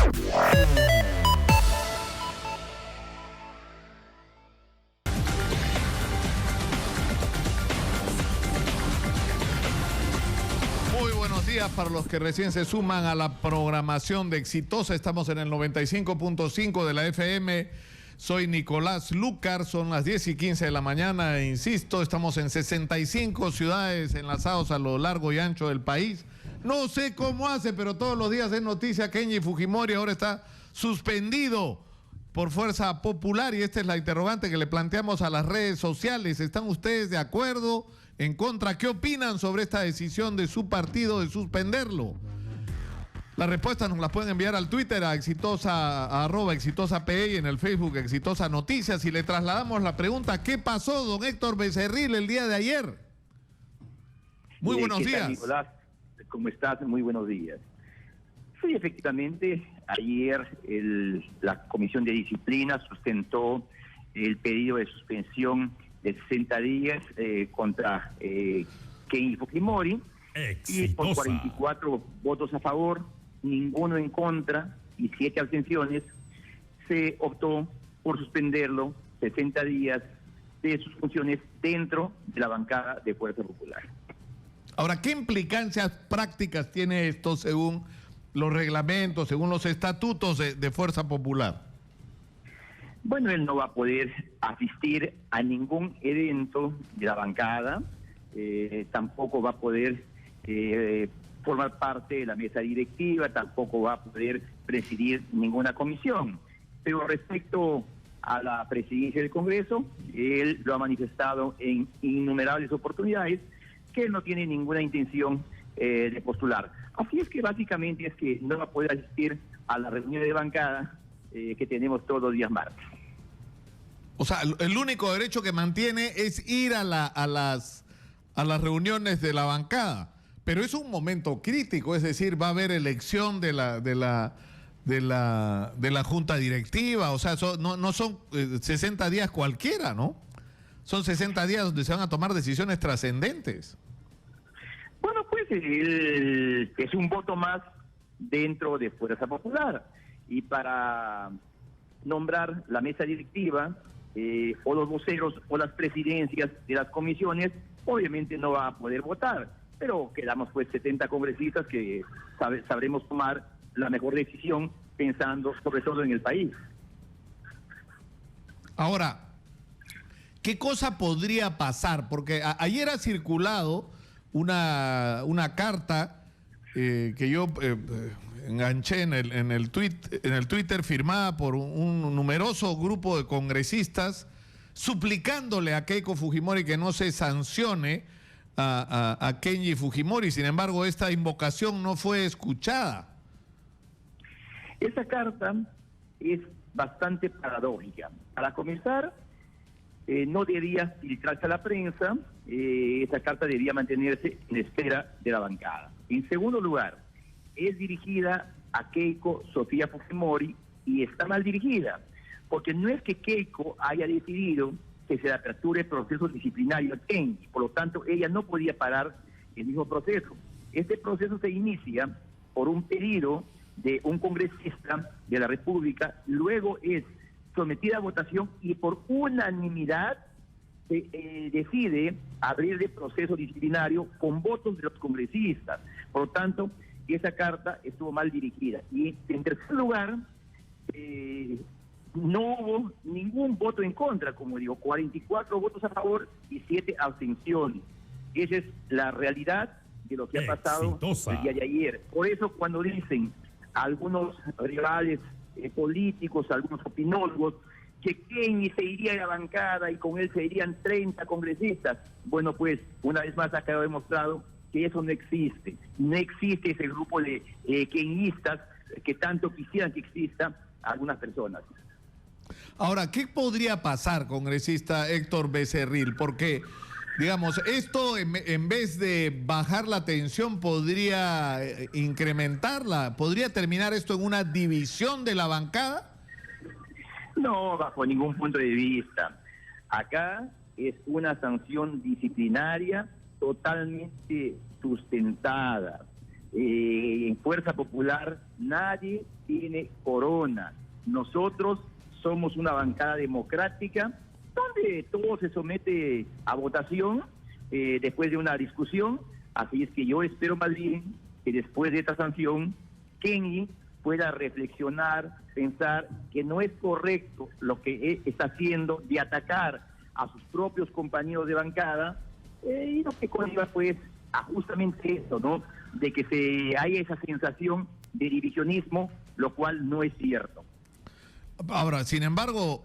Muy buenos días para los que recién se suman a la programación de Exitosa. Estamos en el 95.5 de la FM. Soy Nicolás Lucar, son las 10:15 de la mañana e insisto, estamos en 65 ciudades enlazados a lo largo y ancho del país. No sé cómo hace, pero todos los días es noticia que Kenji Fujimori ahora está suspendido por Fuerza Popular y esta es la interrogante que le planteamos a las redes sociales. ¿Están ustedes de acuerdo? ¿En contra? ¿Qué opinan sobre esta decisión de su partido de suspenderlo? Las respuestas nos las pueden enviar al Twitter a exitosa, @exitosaPE y en el Facebook Exitosa Noticias. Y le trasladamos la pregunta, ¿qué pasó, don Héctor Becerril, el día de ayer? Muy buenos días. Nicolás, ¿cómo estás? Muy buenos días. Sí, efectivamente, ayer la Comisión de Disciplina sustentó el pedido de suspensión de 60 días contra Kenji Fujimori. Exitosa. Y por 44 votos a favor, ninguno en contra y 7 abstenciones, se optó por suspenderlo 60 días de sus funciones dentro de la bancada de Fuerza Popular. Ahora, ¿qué implicancias prácticas tiene esto según los reglamentos, según los estatutos de Fuerza Popular? Bueno, él no va a poder asistir a ningún evento de la bancada, tampoco va a poder formar parte de la mesa directiva, tampoco va a poder presidir ninguna comisión. Pero respecto a la presidencia del Congreso, él lo ha manifestado en innumerables oportunidades que él no tiene ninguna intención de postular. Así es que básicamente es que no va a poder asistir a la reunión de bancada que tenemos todos los días martes. O sea, el único derecho que mantiene es ir a las reuniones de la bancada. Pero es un momento crítico, es decir, va a haber elección de la junta directiva, o sea, no son 60 días cualquiera, ¿no? Son 60 días donde se van a tomar decisiones trascendentes. Bueno, pues es un voto más dentro de Fuerza Popular y para nombrar la mesa directiva o los voceros o las presidencias de las comisiones, obviamente no va a poder votar. Pero quedamos pues 70 congresistas que sabremos tomar la mejor decisión pensando sobre todo en el país. Ahora, ¿qué cosa podría pasar? Porque ayer ha circulado una carta que yo enganché en el Twitter firmada por un numeroso grupo de congresistas suplicándole a Keiko Fujimori que no se sancione a Kenji Fujimori. Sin embargo, esta invocación no fue escuchada. Esa carta es bastante paradójica. Para comenzar, no debía filtrarse a la prensa, esa carta debía mantenerse en espera de la bancada. En segundo lugar, es dirigida a Keiko Sofía Fujimori y está mal dirigida, porque no es que Keiko haya decidido que se le aperture proceso disciplinario a Kenji, por lo tanto ella no podía parar el mismo proceso. Este proceso se inicia por un pedido de un congresista de la República, luego es sometida a votación y por unanimidad se decide abrir el proceso disciplinario con votos de los congresistas. Por lo tanto, esa carta estuvo mal dirigida. Y en tercer lugar, no hubo ningún voto en contra, como digo, 44 votos a favor y 7 abstenciones. Esa es la realidad de lo que ha pasado el día de ayer. Por eso cuando dicen algunos rivales políticos, algunos opinólogos, que Kenji se iría a la bancada y con él se irían 30 congresistas, bueno, pues una vez más ha quedado demostrado que eso no existe. No existe ese grupo de kenjistas que tanto quisieran que exista algunas personas. Ahora, ¿qué podría pasar, congresista Héctor Becerril? Porque, digamos, esto en vez de bajar la tensión podría incrementarla. ¿Podría terminar esto en una división de la bancada? No, bajo ningún punto de vista. Acá es una sanción disciplinaria totalmente sustentada. En Fuerza Popular nadie tiene corona. Nosotros somos una bancada democrática donde todo se somete a votación después de una discusión. Así es que yo espero más bien que después de esta sanción, Kenji pueda reflexionar, pensar que no es correcto lo que está haciendo de atacar a sus propios compañeros de bancada, y lo que conlleva pues a justamente esto, ¿no? De que haya esa sensación de divisionismo, lo cual no es cierto. Ahora, sin embargo,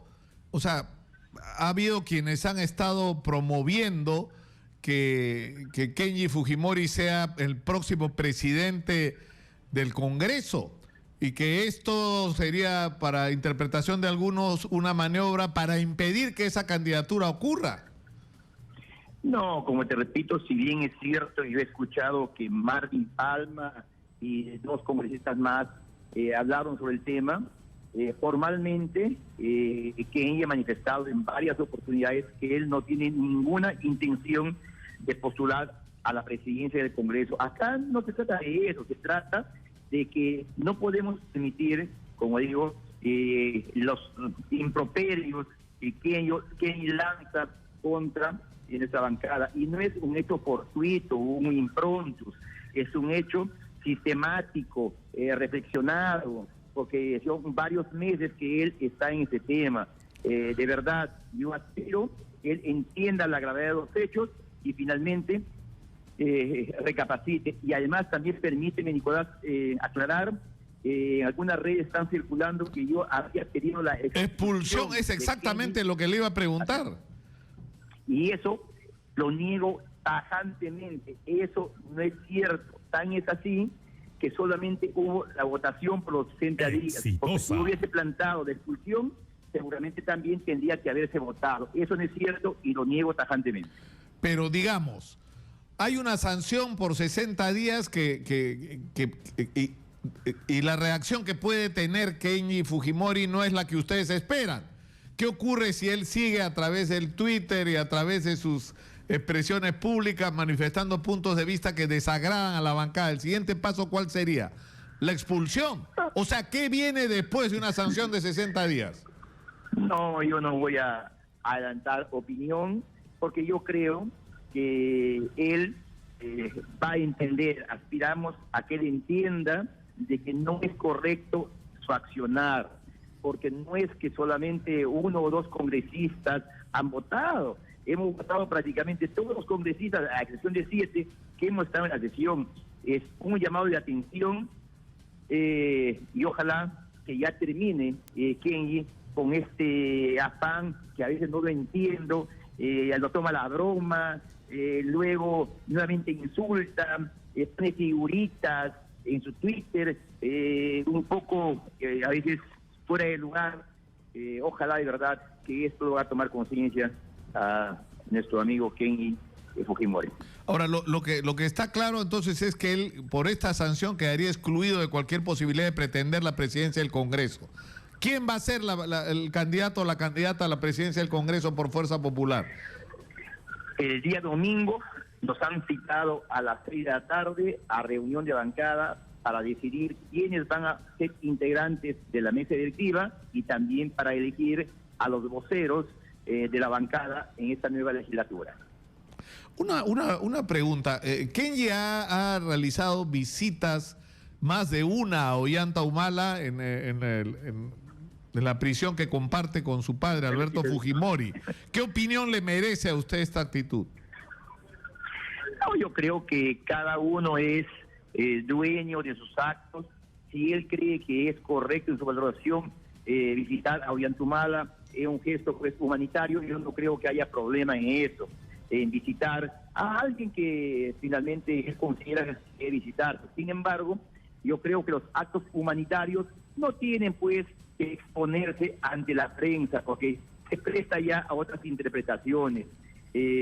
o sea, ha habido quienes han estado promoviendo que Kenji Fujimori sea el próximo presidente del Congreso y que esto sería, para interpretación de algunos, una maniobra para impedir que esa candidatura ocurra. No, como te repito, si bien es cierto, yo he escuchado que Martín Palma y dos congresistas más hablaron sobre el tema, formalmente Kenji ha manifestado en varias oportunidades que él no tiene ninguna intención de postular a la presidencia del Congreso. Acá no se trata de eso, se trata de que no podemos permitir, como digo, los improperios que Kenji lanza contra nuestra bancada. Y no es un hecho fortuito, un improntus, es un hecho sistemático, reflexionado, porque son varios meses que él está en ese tema. De verdad, yo espero que él entienda la gravedad de los hechos y finalmente recapacite. Y además también permíteme, Nicolás, aclarar, en algunas redes están circulando que yo había pedido la expulsión. Es exactamente lo que le iba a preguntar. Y eso lo niego tajantemente. Eso no es cierto. Tan es así que solamente hubo la votación por los 60 días. Porque si hubiese plantado de expulsión, seguramente también tendría que haberse votado. Eso no es cierto y lo niego tajantemente. Pero digamos, hay una sanción por 60 días y la reacción que puede tener Kenji Fujimori no es la que ustedes esperan. ¿Qué ocurre si él sigue a través del Twitter y a través de sus expresiones públicas manifestando puntos de vista que desagradan a la bancada? ¿El siguiente paso cuál sería? La expulsión. O sea, ¿qué viene después de una sanción de 60 días? No, yo no voy a adelantar opinión, porque yo creo que él va a entender, aspiramos a que él entienda de que no es correcto su accionar, porque no es que solamente uno o dos congresistas han votado, hemos votado prácticamente todos los congresistas, a excepción de 7 que hemos estado en la sesión. Es un llamado de atención y ojalá que ya termine Kenji con este afán que a veces no lo entiendo, lo toma la broma, luego nuevamente insulta, pone figuritas en su Twitter, un poco a veces fuera de lugar. Ojalá de verdad que esto lo va a tomar conciencia a nuestro amigo Kenji Fujimori. Ahora, lo que está claro entonces es que él, por esta sanción, quedaría excluido de cualquier posibilidad de pretender la presidencia del Congreso. ¿Quién va a ser el candidato o la candidata a la presidencia del Congreso por Fuerza Popular? El día domingo nos han citado a las 6 de la tarde a reunión de bancada para decidir quiénes van a ser integrantes de la mesa directiva y también para elegir a los voceros de la bancada en esta nueva legislatura. Una pregunta. Kenji ha realizado visitas, más de una, a Ollanta Humala en la prisión que comparte con su padre, Alberto Fujimori. ¿Qué opinión le merece a usted esta actitud? No, yo creo que cada uno es dueño de sus actos. Si él cree que es correcto en su valoración visitar a Ollanta Humala, es un gesto pues humanitario, yo no creo que haya problema en eso, en visitar a alguien que finalmente él considera que debe visitar. Sin embargo, yo creo que los actos humanitarios no tienen pues que exponerse ante la prensa, porque se presta ya a otras interpretaciones.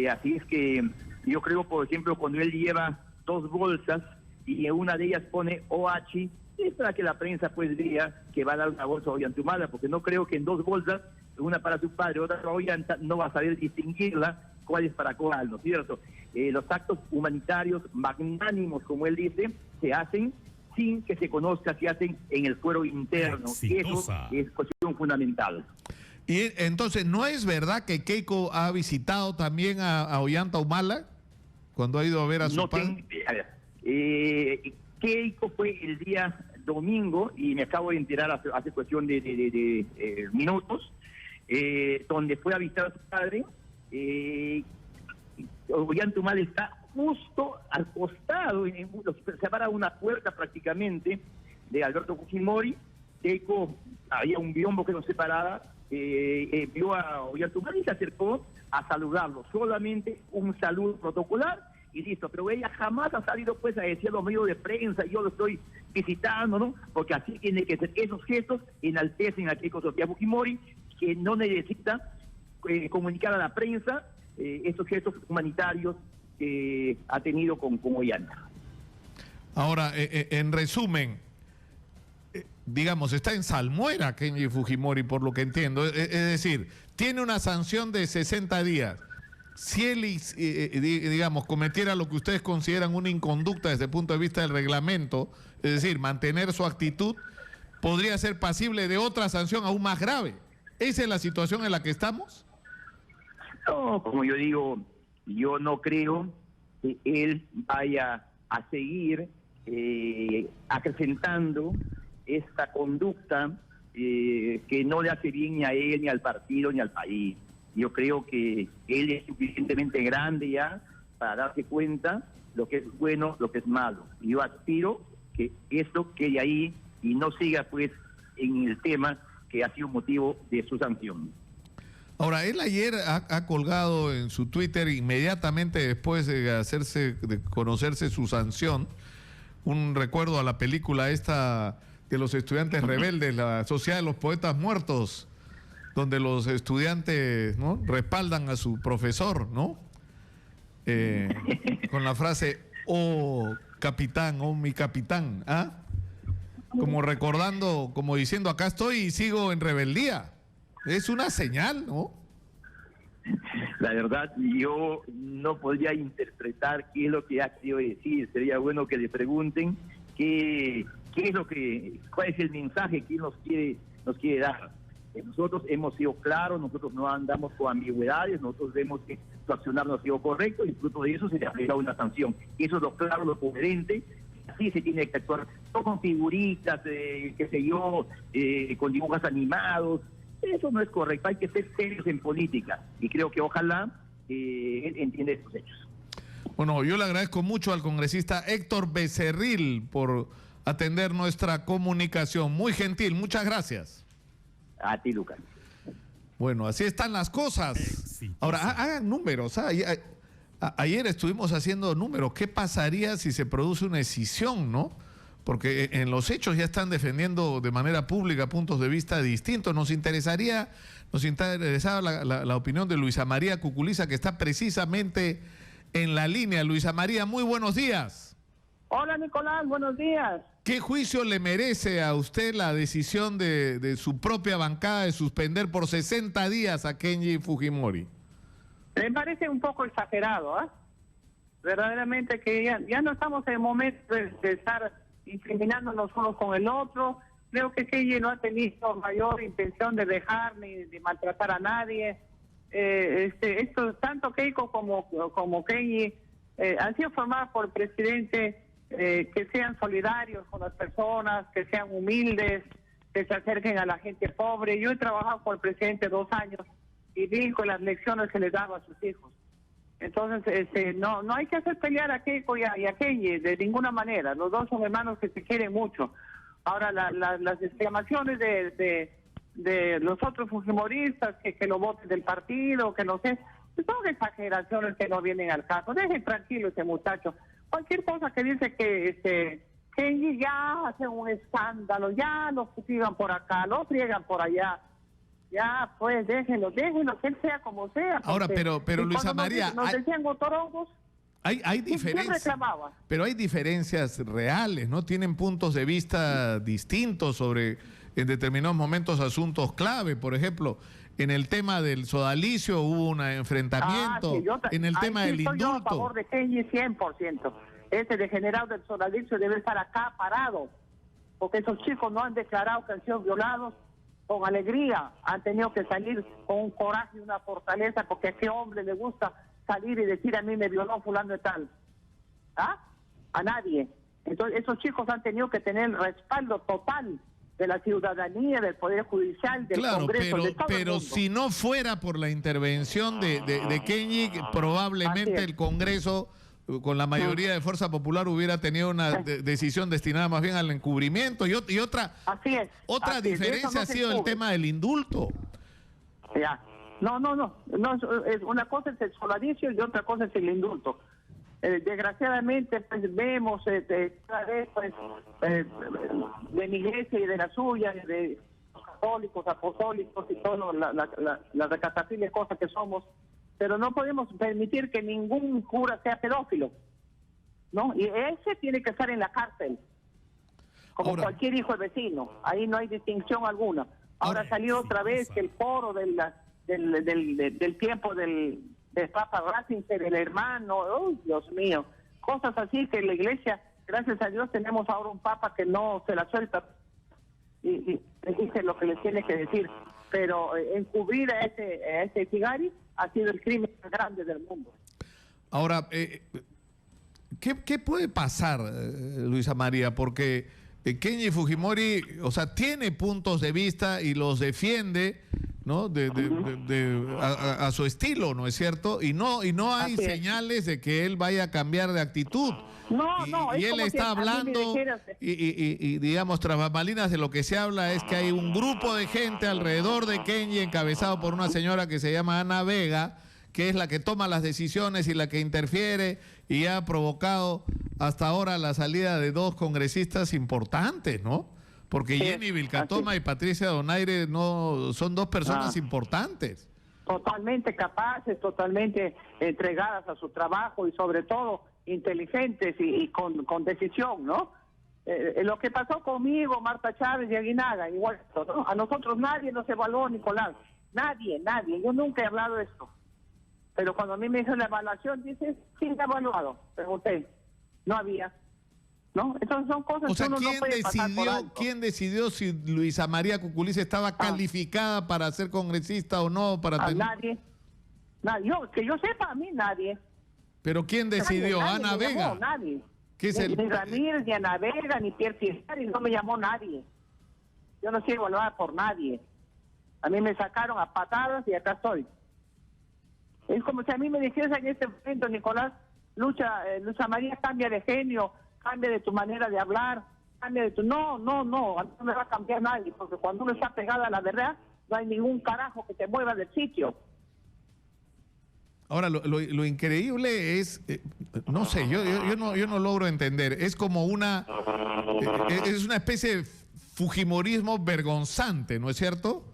Así es que yo creo, por ejemplo, cuando él lleva 2 bolsas y en una de ellas pone OH, es para que la prensa pues vea que va a dar una bolsa a Ollanta Humala, porque no creo que en 2 bolsas, una para su padre, otra para Ollanta, no va a saber distinguirla cuál es para cuál, ¿no es cierto? Los actos humanitarios magnánimos, como él dice, se hacen sin que se conozca si hacen en el fuero interno. Exitosa. Eso es cuestión fundamental. Y entonces, ¿no es verdad que Keiko ha visitado también a Ollanta Humala cuando ha ido a ver a su padre? A ver, Keiko fue el día domingo, y me acabo de enterar hace cuestión de minutos, donde fue a visitar a su padre. Ollanta Humala está justo al costado, se separa una puerta prácticamente de Alberto Fujimori. Keiko, había un biombo que nos separaba, vio a Ollanta Humala y se acercó a saludarlo, solamente un saludo protocolar y listo, pero ella jamás ha salido pues a decir a los medios de prensa, yo lo estoy visitando, ¿no? Porque así tiene que ser. Esos gestos enaltecen a Keiko Sofía Fujimori, que no necesita comunicar a la prensa estos gestos humanitarios que ha tenido con Ollanta. Ahora, en resumen, digamos, está en salmuera Kenji Fujimori, por lo que entiendo. Es decir, tiene una sanción de 60 días. Si él, digamos, cometiera lo que ustedes consideran una inconducta desde el punto de vista del reglamento, es decir, mantener su actitud, podría ser pasible de otra sanción aún más grave. ¿Esa es la situación en la que estamos? No, como yo digo, yo no creo que él vaya a seguir acrecentando esta conducta que no le hace bien ni a él, ni al partido, ni al país. Yo creo que él es suficientemente grande ya para darse cuenta lo que es bueno, lo que es malo. Y yo aspiro que esto quede ahí y no siga pues en el tema que ha sido motivo de su sanción. Ahora, él ayer ha colgado en su Twitter, inmediatamente después de conocerse su sanción, un recuerdo a la película esta de los estudiantes rebeldes, la Sociedad de los Poetas Muertos, donde los estudiantes, ¿no?, respaldan a su profesor, ¿no? Con la frase, oh capitán, oh mi capitán, ¿ah? Como recordando, como diciendo, acá estoy y sigo en rebeldía. Es una señal, ¿no? La verdad, yo no podría interpretar qué es lo que ha querido decir. Sería bueno que le pregunten qué es lo que, cuál es el mensaje que nos quiere dar. Nosotros hemos sido claros, nosotros no andamos con ambigüedades, nosotros vemos que su accionar no ha sido correcto y fruto de eso se le ha aplicado una sanción. Eso es lo claro, lo coherente. Así se tiene que actuar, no con figuritas, qué sé yo, con dibujos animados. Eso no es correcto, hay que ser serios en política y creo que ojalá él entienda estos hechos. Bueno, yo le agradezco mucho al congresista Héctor Becerril por atender nuestra comunicación. Muy gentil, muchas gracias. A ti, Lucas. Bueno, así están las cosas. Ahora, hagan números. Ayer estuvimos haciendo números. ¿Qué pasaría si se produce una escisión, no? Porque en los hechos ya están defendiendo de manera pública puntos de vista distintos. Nos interesaba la opinión de Luisa María Cuculiza, que está precisamente en la línea. Luisa María, muy buenos días. Hola, Nicolás, buenos días. ¿Qué juicio le merece a usted la decisión de su propia bancada de suspender por 60 días a Kenji Fujimori? Me parece un poco exagerado, ¿ah? Verdaderamente que ya no estamos en el momento de estar incriminándonos unos con el otro. Creo que Kenji no ha tenido mayor intención de dejar ni de maltratar a nadie. Esto, tanto Keiko como Kenji han sido formados por el presidente, que sean solidarios con las personas, que sean humildes, que se acerquen a la gente pobre. Yo he trabajado con el presidente 2 años y vi con las lecciones que les daba a sus hijos. Entonces, no hay que hacer pelear a Keiko y a Kenji de ninguna manera. Los dos son hermanos que se quieren mucho. Ahora, las exclamaciones de los otros fujimoristas que lo voten del partido, que no sé, son exageraciones que no vienen al caso. Dejen tranquilo ese muchacho. Cualquier cosa que dice que Kenji ya hace un escándalo, ya lo fustigan por acá, lo friegan por allá. Ya, pues, déjenlo, que él sea como sea. Ahora, pero Luisa María, nos decían gotorongos. Hay diferencias, pero hay diferencias reales, ¿no? Tienen puntos de vista distintos sobre, en determinados momentos, asuntos clave. Por ejemplo, en el tema del sodalicio hubo un enfrentamiento, en el tema del indulto. Yo a favor de Kenji 100%. ese degenerado del Soladicio debe estar acá parado, porque esos chicos no han declarado que han sido violados con alegría, han tenido que salir con un coraje y una fortaleza, porque a qué hombre le gusta salir y decir a mí me violó fulano de tal. ¿Ah? A nadie. Entonces esos chicos han tenido que tener el respaldo total de la ciudadanía, del Poder Judicial, del Congreso, de todo el pero mundo. si no fuera por la intervención de Kenji, probablemente el Congreso, con la mayoría de Fuerza Popular, hubiera tenido una decisión destinada más bien al encubrimiento. Y otra, Así es. otra Así es. diferencia De eso no ha se sido el encubre. tema del indulto. Ya. No, una cosa es el soladicio y otra cosa es el indulto. Desgraciadamente, pues vemos cada vez, pues, de mi iglesia y de la suya, y de los católicos, apostólicos y todo, la recatafile cosas que somos, pero no podemos permitir que ningún cura sea pedófilo, ¿no? Y ese tiene que estar en la cárcel, como Ahora, cualquier hijo de vecino. Ahí no hay distinción alguna. Ahora salió otra vez que el foro del tiempo del Papa Ratzinger, el hermano, ¡oh, Dios mío! Cosas así que la iglesia, gracias a Dios, tenemos ahora un Papa que no se la suelta y dice lo que les tiene que decir. Pero encubrir a ese Figari ha sido el crimen más grande del mundo. Ahora, ¿qué puede pasar, Luisa María? Porque Kenji Fujimori, o sea, tiene puntos de vista y los defiende, ¿no? A su estilo, ¿no es cierto? Y no hay Así es. señales de que él vaya a cambiar de actitud. No, Y es él como si está a mí me hablando dijeras, y digamos, tras bambalinas, de lo que se habla es que hay un grupo de gente alrededor de Kenji encabezado por una señora que se llama Ana Vega, que es la que toma las decisiones y la que interfiere, y ha provocado hasta ahora la salida de 2 congresistas importantes, ¿no? Porque Sí, Jenny Vilcatoma así. y Patricia Donaire no son 2 personas importantes. totalmente capaces, totalmente entregadas a su trabajo y sobre todo inteligentes y con decisión, ¿no? Lo que pasó conmigo, Marta Chávez y Aguinaga, igual, ¿no? A nosotros nadie nos evaluó, Nicolás. Nadie. Yo nunca he hablado de esto. Pero cuando a mí me hizo la evaluación, dice, ¿quién te ha evaluado? Pregunté. No había. ¿No? Entonces son cosas O sea, que uno no puede pasar por alto. ¿quién decidió si Luisa María Cuculiza estaba calificada para ser congresista o no? Nadie. Que yo sepa, a mí nadie. ¿Pero quién decidió? Nadie Ana me Vega. llamó, nadie. ¿Qué es Ni Ramírez, ni Ana Vega, ni Pierre Fiestari, no me llamó nadie. Yo no soy evaluada por nadie. A mí me sacaron a patadas y acá estoy. Es como si a mí me dijeras en este momento, Nicolás, Luisa María, cambia de genio, cambia de tu manera de hablar, cambia de tu... No, a mí no me va a cambiar nadie, porque cuando uno está pegada a la verdad, no hay ningún carajo que te mueva del sitio. Ahora, lo increíble es, no sé, yo no logro entender. Es como es una especie de fujimorismo vergonzante, ¿no es cierto?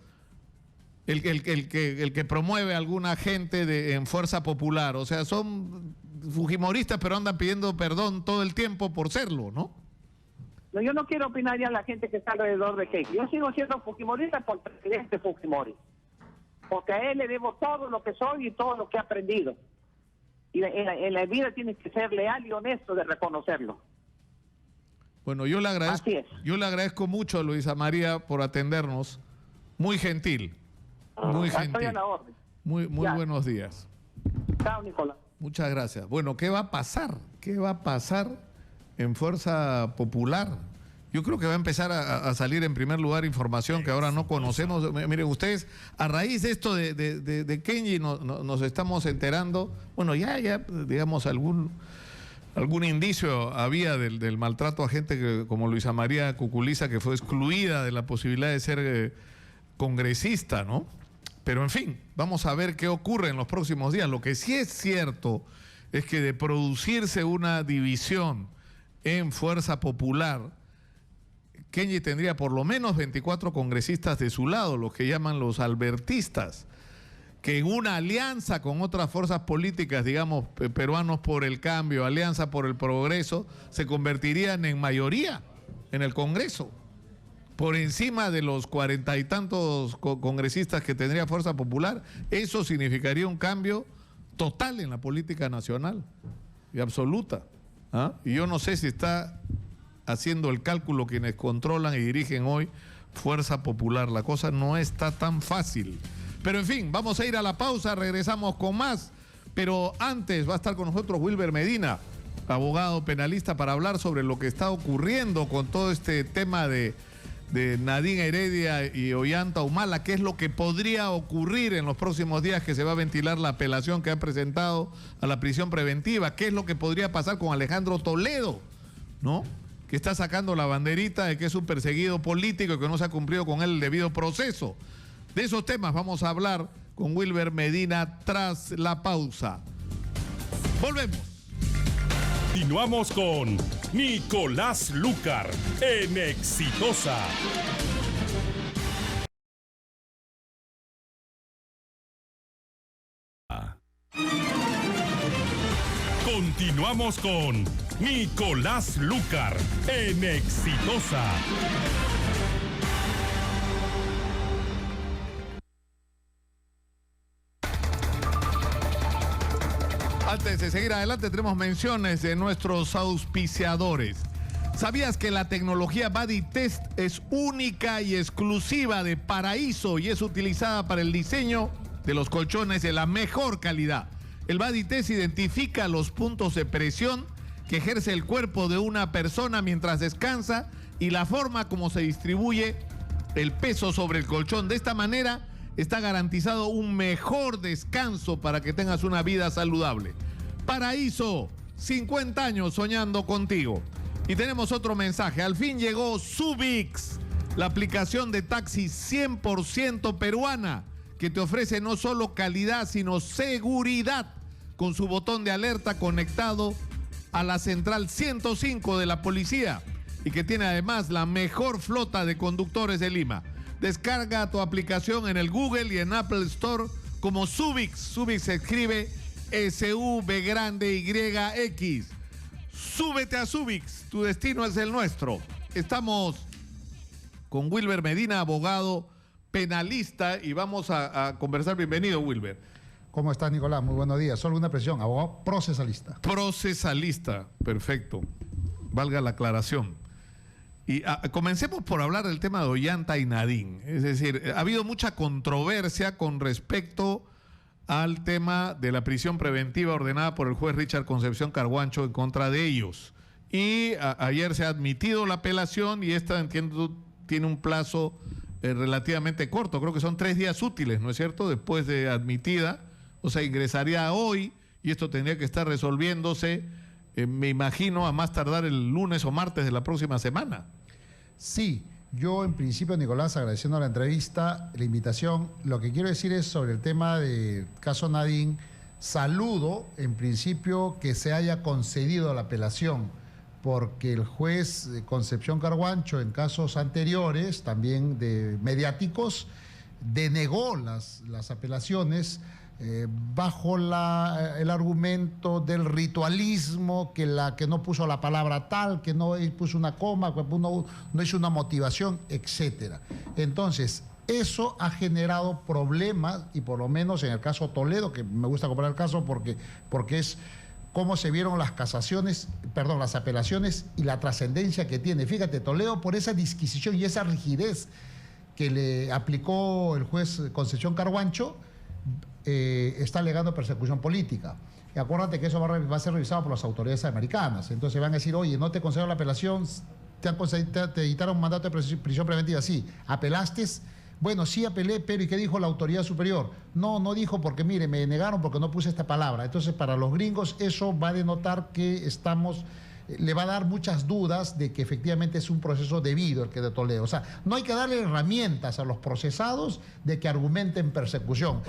El que promueve a alguna gente en Fuerza Popular. O sea, son fujimoristas, pero andan pidiendo perdón todo el tiempo por serlo, ¿no? No, yo no quiero opinar ya a la gente que está alrededor de Keiko. Yo sigo siendo fujimorista por el presidente Fujimori. Porque a él le debo todo lo que soy y todo lo que he aprendido. Y en la vida tienes que ser leal y honesto de reconocerlo. Bueno, yo le agradezco, Así es. yo le agradezco mucho a Luisa María por atendernos. Muy gentil. Muy Estoy gentil. a la orden. Muy Ya. buenos días. Chao, Nicolás. Muchas gracias. Bueno, ¿qué va a pasar? ¿Qué va a pasar en Fuerza Popular? Yo creo que va a empezar a salir en primer lugar información que ahora no conocemos. Miren, ustedes, a raíz de esto de Kenji nos estamos enterando, bueno, ya digamos, algún indicio había del maltrato a gente como Luisa María Cuculiza, que fue excluida de la posibilidad de ser congresista, ¿no? Pero en fin, vamos a ver qué ocurre en los próximos días. Lo que sí es cierto es que de producirse una división en Fuerza Popular, Kenji tendría por lo menos 24 congresistas de su lado, los que llaman los albertistas, que en una alianza con otras fuerzas políticas, digamos, Peruanos por el Cambio, Alianza por el Progreso, se convertirían en mayoría en el Congreso, por encima de los 40 y tantos congresistas que tendría Fuerza Popular. Eso significaría un cambio total en la política nacional y absoluta. ¿Ah? Y yo no sé si está haciendo el cálculo quienes controlan y dirigen hoy Fuerza Popular. La cosa no está tan fácil. Pero en fin, vamos a ir a la pausa, regresamos con más. Pero antes va a estar con nosotros Wilber Medina, abogado penalista, para hablar sobre lo que está ocurriendo con todo este tema de Nadine Heredia y Ollanta Humala, qué es lo que podría ocurrir en los próximos días, que se va a ventilar la apelación que ha presentado a la prisión preventiva, qué es lo que podría pasar con Alejandro Toledo, ¿no?, que está sacando la banderita de que es un perseguido político y que no se ha cumplido con él el debido proceso. De esos temas vamos a hablar con Wilber Medina tras la pausa. Volvemos. Continuamos con Nicolás Lucar en Exitosa. Continuamos con Nicolás Lucar en Exitosa. Antes de seguir adelante, tenemos menciones de nuestros auspiciadores. ¿Sabías que la tecnología Body Test es única y exclusiva de Paraíso y es utilizada para el diseño de los colchones de la mejor calidad? El Body Test identifica los puntos de presión que ejerce el cuerpo de una persona mientras descansa y la forma como se distribuye el peso sobre el colchón. De esta manera está garantizado un mejor descanso para que tengas una vida saludable. Paraíso, 50 años soñando contigo. Y tenemos otro mensaje. Al fin llegó Subix, la aplicación de taxi 100% peruana, que te ofrece no solo calidad, sino seguridad, con su botón de alerta conectado a la central 105 de la policía y que tiene además la mejor flota de conductores de Lima. Descarga tu aplicación en el Google y en Apple Store como Subix. Subix se escribe SUV-YX. Súbete a Subix, tu destino es el nuestro. Estamos con Wilber Medina, abogado penalista, y vamos a conversar. Bienvenido, Wilber. ¿Cómo estás, Nicolás? Muy buenos días. Solo una presión, abogado procesalista. Procesalista, perfecto. Valga la aclaración. Y comencemos por hablar del tema de Ollanta y Nadine. Es decir, ha habido mucha controversia con respecto al tema de la prisión preventiva ordenada por el juez Richard Concepción Carguancho en contra de ellos. Y ayer se ha admitido la apelación y esta, entiendo, tiene un plazo relativamente corto. Creo que son 3 días útiles, ¿no es cierto?, después de admitida. O sea, ingresaría hoy y esto tendría que estar resolviéndose, me imagino, a más tardar el lunes o martes de la próxima semana. Sí, yo en principio, Nicolás, agradeciendo la entrevista, la invitación, lo que quiero decir es sobre el tema del caso Nadine. Saludo, en principio, que se haya concedido la apelación, porque el juez Concepción Carguancho, en casos anteriores, también de mediáticos, denegó las apelaciones bajo el argumento del ritualismo, que no puso la palabra tal, que no puso una coma, que no hizo una motivación, etcétera. Entonces, eso ha generado problemas, y por lo menos en el caso Toledo, que me gusta comparar el caso porque es cómo se vieron las las apelaciones y la trascendencia que tiene. Fíjate, Toledo, por esa disquisición y esa rigidez que le aplicó el juez Concepción Carguancho, está alegando persecución política. Y acuérdate que eso va a ser revisado por las autoridades americanas. Entonces van a decir, oye, no te concedieron la apelación, te dictaron un mandato de prisión preventiva. Sí, apelaste. Bueno, sí apelé, pero ¿y qué dijo la autoridad superior? No dijo, porque mire, me negaron porque no puse esta palabra. Entonces, para los gringos eso va a denotar que le va a dar muchas dudas de que efectivamente es un proceso debido el que de Toledo. O sea, no hay que darle herramientas a los procesados de que argumenten persecución.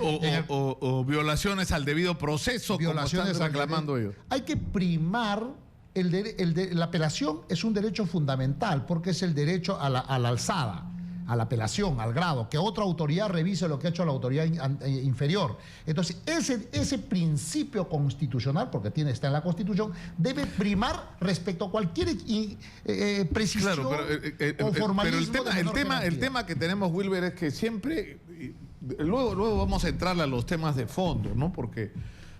O violaciones al debido proceso, violaciones, como están reclamando ellos. Hay que primar, la apelación es un derecho fundamental, porque es el derecho a la alzada, a la apelación, al grado, que otra autoridad revise lo que ha hecho la autoridad inferior. Entonces, ese principio constitucional, porque está en la Constitución, debe primar respecto a cualquier precisión, claro, o formalismo. Pero el tema que tenemos, Wilber, es que siempre, luego vamos a entrar a los temas de fondo, ¿no? Porque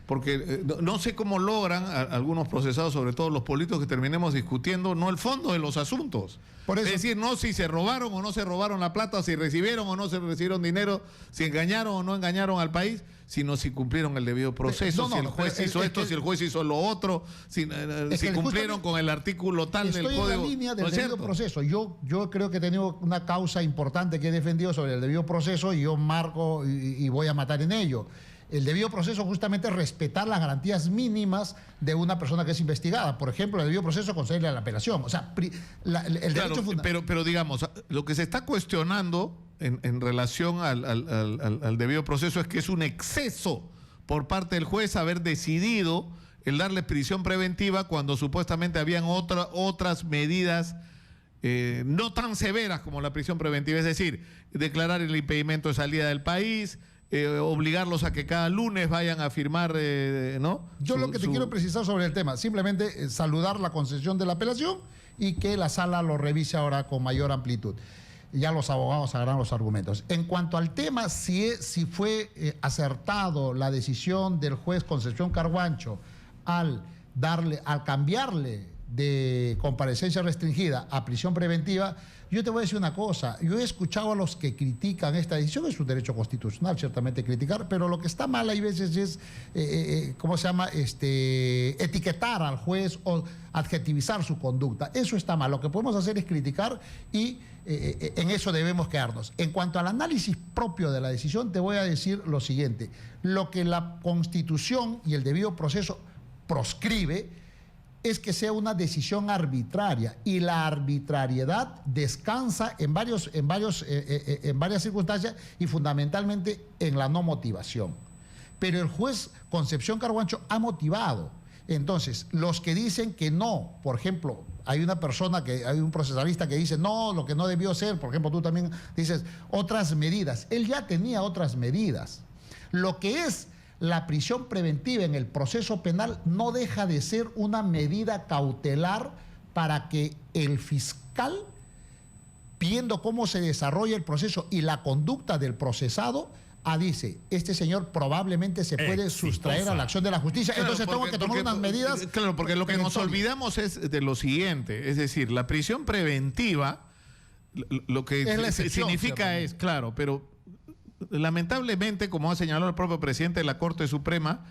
porque no sé cómo logran algunos procesados, sobre todo los políticos, que terminemos discutiendo no el fondo de los asuntos. Por eso, es decir, no si se robaron o no se robaron la plata, si recibieron o no se recibieron dinero, si engañaron o no engañaron al país, sino si cumplieron el debido proceso, si el juez hizo esto, si el juez hizo lo otro, si cumplieron con el artículo tal del código. Estoy en la línea del debido proceso. Yo creo que he tenido una causa importante que he defendido sobre el debido proceso y yo marco y voy a matar en ello. El debido proceso justamente es respetar las garantías mínimas de una persona que es investigada. Por ejemplo, el debido proceso concede la apelación. O sea, el derecho fundamental. Pero digamos, lo que se está cuestionando en relación al debido proceso es que es un exceso por parte del juez haber decidido el darle prisión preventiva cuando supuestamente habían otras medidas no tan severas como la prisión preventiva. Es decir, declarar el impedimento de salida del país, obligarlos a que cada lunes vayan a firmar, ¿no? Yo lo que te quiero precisar sobre el tema, simplemente saludar la concesión de la apelación y que la sala lo revise ahora con mayor amplitud. Ya los abogados sabrán los argumentos. En cuanto al tema, si fue acertado la decisión del juez Concepción Carguancho al cambiarle de comparecencia restringida a prisión preventiva, yo te voy a decir una cosa. Yo he escuchado a los que critican esta decisión, es un derecho constitucional ciertamente criticar, pero lo que está mal hay veces es, etiquetar al juez o adjetivizar su conducta. Eso está mal. Lo que podemos hacer es criticar y en eso debemos quedarnos. En cuanto al análisis propio de la decisión, te voy a decir lo siguiente. Lo que la Constitución y el debido proceso proscribe es que sea una decisión arbitraria, y la arbitrariedad descansa en varias circunstancias y fundamentalmente en la no motivación. Pero el juez Concepción Carguancho ha motivado. Entonces, los que dicen que no, por ejemplo, hay un procesalista que dice no, lo que no debió ser, por ejemplo, tú también dices otras medidas. Él ya tenía otras medidas. Lo que es la prisión preventiva en el proceso penal no deja de ser una medida cautelar para que el fiscal, viendo cómo se desarrolla el proceso y la conducta del procesado, dice, este señor probablemente se puede sustraer a la acción de la justicia, claro, entonces tengo que tomar unas medidas. Claro, porque lo que nos olvidamos es de lo siguiente, es decir, la prisión preventiva, lo que significa es, claro, pero lamentablemente, como ha señalado el propio presidente de la Corte Suprema,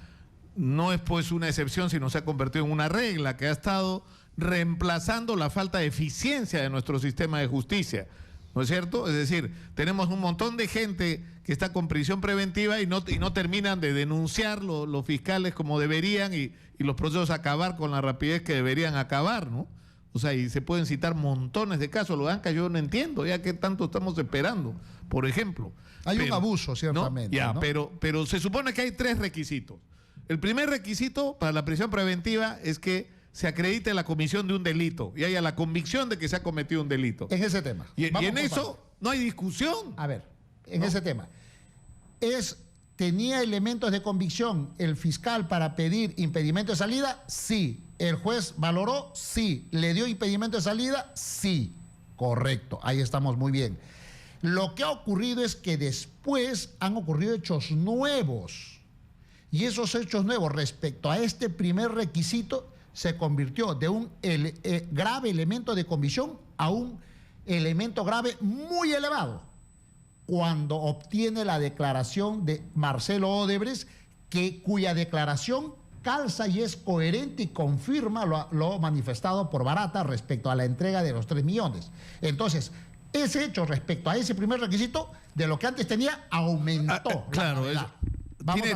no es pues una excepción, sino se ha convertido en una regla que ha estado reemplazando la falta de eficiencia de nuestro sistema de justicia, ¿no es cierto? Es decir, tenemos un montón de gente que está con prisión preventiva y no terminan de denunciar los fiscales como deberían y los procesos acabar con la rapidez que deberían acabar, ¿no? O sea, y se pueden citar montones de casos. Lo de Anca yo no entiendo, ya que tanto estamos esperando, por ejemplo. Hay un abuso, ciertamente. ¿No? Ya, ¿no? Pero se supone que hay 3 requisitos. El primer requisito para la prisión preventiva es que se acredite la comisión de un delito y haya la convicción de que se ha cometido un delito. En ese tema. Y en eso no hay discusión. A ver, en ese tema. ¿Tenía elementos de convicción el fiscal para pedir impedimento de salida? Sí. ¿El juez valoró? Sí. ¿Le dio impedimento de salida? Sí. Correcto. Ahí estamos muy bien. Lo que ha ocurrido es que después han ocurrido hechos nuevos. Y esos hechos nuevos respecto a este primer requisito se convirtió de un grave elemento de convicción a un elemento grave muy elevado, cuando obtiene la declaración de Marcelo Odebrecht, cuya declaración calza y es coherente y confirma lo manifestado por Barata respecto a la entrega de los 3 millones. Entonces, ese hecho respecto a ese primer requisito, de lo que antes tenía, aumentó. Claro,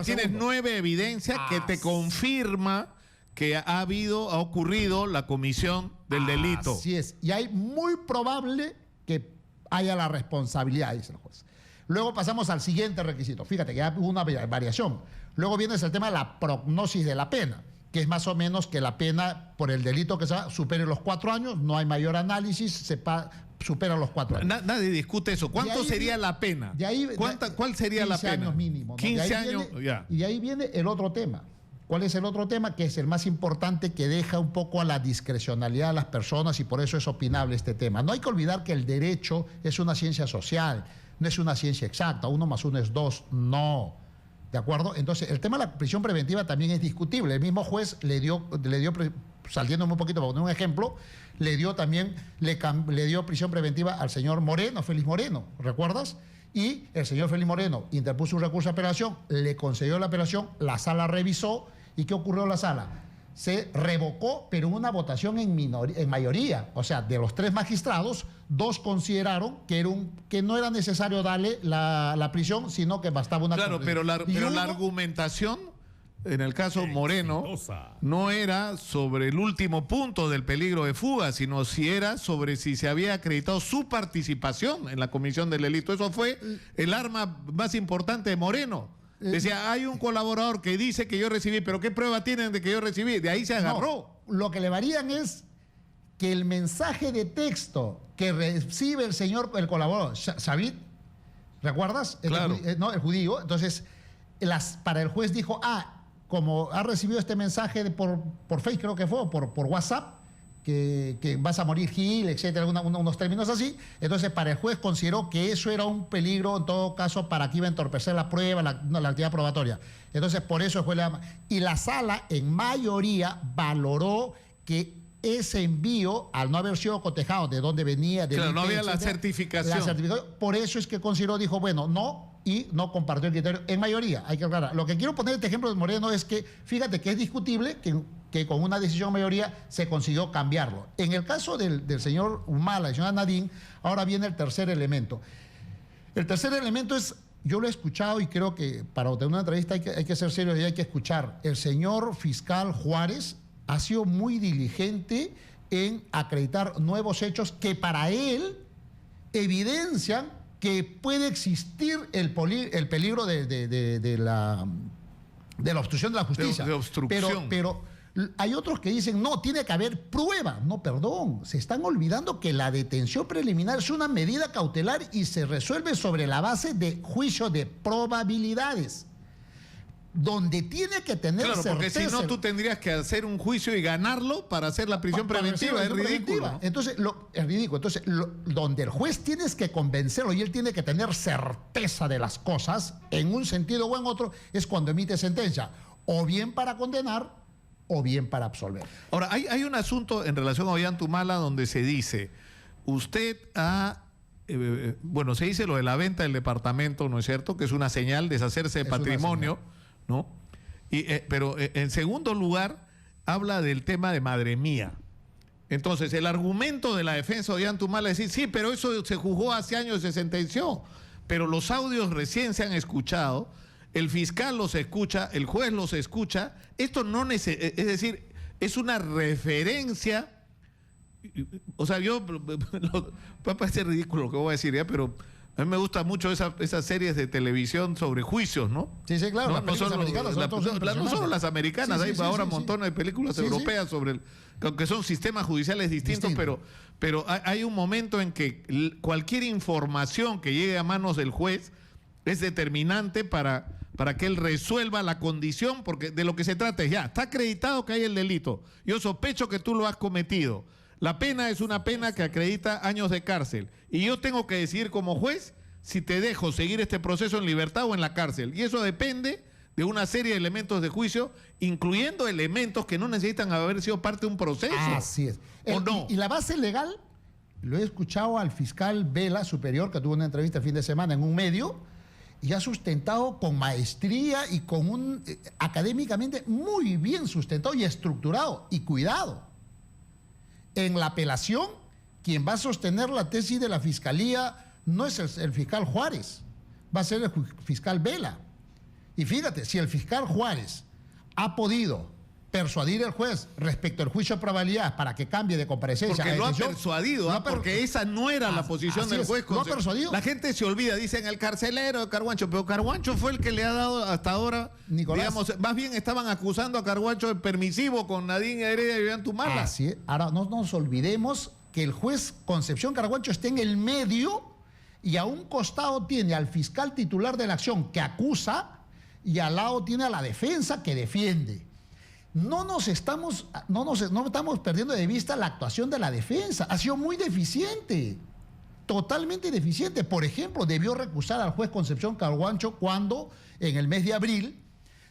tienes 9 evidencias que te confirma que ha ocurrido la comisión del delito. Así es, y hay muy probable que haya la responsabilidad, dice el juez. Luego pasamos al siguiente requisito. Fíjate que ya hubo una variación. Luego viene el tema de la prognosis de la pena, que es más o menos que la pena por el delito que sea supere los 4 años, no hay mayor análisis, supera los 4 años. Nadie discute eso. ¿Cuánto sería la pena? ¿Cuál sería la pena? 15 años mínimo, ¿no? 15 años, ya. Y de ahí viene el otro tema. ¿Cuál es el otro tema? Que es el más importante, que deja un poco a la discrecionalidad de las personas, y por eso es opinable este tema. No hay que olvidar que el derecho es una ciencia social, no es una ciencia exacta. 1 más 1 es 2, no. ¿De acuerdo? Entonces, el tema de la prisión preventiva también es discutible. El mismo juez le dio saliéndome un poquito para poner un ejemplo, le dio prisión preventiva al señor Moreno, Félix Moreno, ¿recuerdas? Y el señor Félix Moreno interpuso un recurso de apelación, le concedió la apelación, la sala revisó, ¿y qué ocurrió en la sala? Se revocó, pero en una votación en mayoría. O sea, de los 3 magistrados, 2 consideraron que no era necesario darle la prisión, sino que bastaba una... Claro, pero la argumentación, en el caso Moreno, no era sobre el último punto del peligro de fuga, sino si era sobre si se había acreditado su participación en la comisión del delito. Eso fue el arma más importante de Moreno. Decía, hay un colaborador que dice que yo recibí, pero ¿qué prueba tienen de que yo recibí? De ahí se agarró. No, lo que le varían es que el mensaje de texto que recibe el colaborador, Shavit, ¿recuerdas? Claro. El judío. Entonces, para el juez dijo, como ha recibido este mensaje por Facebook, creo que fue, por WhatsApp, que vas a morir Gil, etcétera, unos términos así. Entonces, para el juez consideró que eso era un peligro, en todo caso, para que iba a entorpecer la prueba, la actividad probatoria. Entonces, por eso el juez y la sala, en mayoría, valoró que ese envío, al no haber sido cotejado de dónde venía... Claro, no había la certificación. Por eso es que consideró, dijo, bueno, no, y no compartió el criterio en mayoría. Hay que aclarar. Lo que quiero poner este ejemplo de Moreno es que, fíjate que es discutible que con una decisión de mayoría se consiguió cambiarlo. En el caso del señor Humala y señora Nadine, ahora viene el tercer elemento. El tercer elemento es, yo lo he escuchado y creo que para tener una entrevista hay que ser serio y hay que escuchar. El señor fiscal Juárez ha sido muy diligente en acreditar nuevos hechos que para él evidencian que puede existir el peligro de la obstrucción de la justicia. De obstrucción. Pero hay otros que dicen, no, tiene que haber prueba. No, perdón, se están olvidando que la detención preliminar es una medida cautelar y se resuelve sobre la base de juicio de probabilidades, donde tiene que tener certeza. Claro, porque si no, tú tendrías que hacer un juicio y ganarlo para hacer la prisión preventiva. Es ridículo. Entonces, es ridículo. Entonces, donde el juez tienes que convencerlo y él tiene que tener certeza de las cosas, en un sentido o en otro, es cuando emite sentencia, o bien para condenar, o bien para absolver. Ahora, hay un asunto en relación a Ollantumala donde se dice, usted se dice lo de la venta del departamento, ¿no es cierto? Que es una señal de deshacerse de patrimonio, ¿no? Pero en segundo lugar, habla del tema de madre mía. Entonces, el argumento de la defensa de Ollantumala es decir, sí, pero eso se juzgó hace años y se sentenció. Pero los audios recién se han escuchado, el fiscal los escucha, el juez los escucha. Esto no es decir, es una referencia. O sea, va a parecer ridículo lo que voy a decir, pero a mí me gustan mucho esas series de televisión sobre juicios, ¿no? Sí, claro. No solo las americanas, hay ahora montones de películas europeas sobre aunque son sistemas judiciales distintos, pero hay un momento en que cualquier información que llegue a manos del juez es determinante para que él resuelva la condición, porque de lo que se trata es está acreditado que hay el delito. Yo sospecho que tú lo has cometido. La pena es una pena que acredita años de cárcel. Y yo tengo que decidir como juez si te dejo seguir este proceso en libertad o en la cárcel. Y eso depende de una serie de elementos de juicio, incluyendo elementos que no necesitan haber sido parte de un proceso. Así es. ¿O no? Y la base legal, lo he escuchado al fiscal Vela Superior, que tuvo una entrevista el fin de semana en un medio, y ha sustentado con maestría y con académicamente muy bien sustentado y estructurado. Y cuidado, en la apelación, quien va a sostener la tesis de la fiscalía no es el fiscal Juárez, va a ser el fiscal Vela. Y fíjate, si el fiscal Juárez ha podido persuadir al juez respecto al juicio de probabilidad para que cambie de comparecencia. Porque lo ha persuadido, porque esa no era la posición del juez. ¿Lo ha persuadido? La gente se olvida, dicen el carcelero de Carguancho, pero Carguancho fue el que le ha dado hasta ahora, Nicolás, digamos, más bien estaban acusando a Carguancho de permisivo con Nadine Heredia y Ollantumala. Así es. Ahora no nos olvidemos que el juez Concepción Carguancho está en el medio y a un costado tiene al fiscal titular de la acción que acusa y al lado tiene a la defensa que defiende. No estamos perdiendo de vista la actuación de la defensa. Ha sido muy deficiente. totalmente deficiente. Por ejemplo, debió recusar al juez Concepción Carguancho cuando en el mes de abril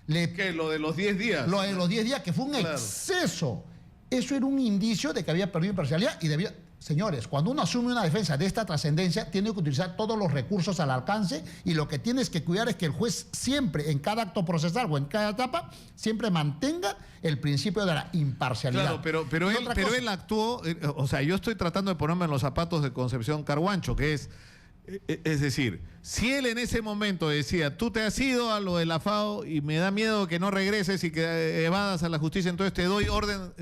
¿Qué? Lo de los 10 días. Lo de los 10 días, que fue un exceso. Eso era un indicio de que había perdido imparcialidad y debía... Señores, cuando uno asume una defensa de esta trascendencia, tiene que utilizar todos los recursos al alcance y lo que tienes que cuidar es que el juez siempre, en cada acto procesal o en cada etapa, siempre mantenga el principio de la imparcialidad. Claro, pero él actuó, o sea, yo estoy tratando de ponerme en los zapatos de Concepción Carguancho, que es decir, si él en ese momento decía, tú te has ido a lo de la FAO y me da miedo que no regreses y que evadas a la justicia, entonces te doy orden,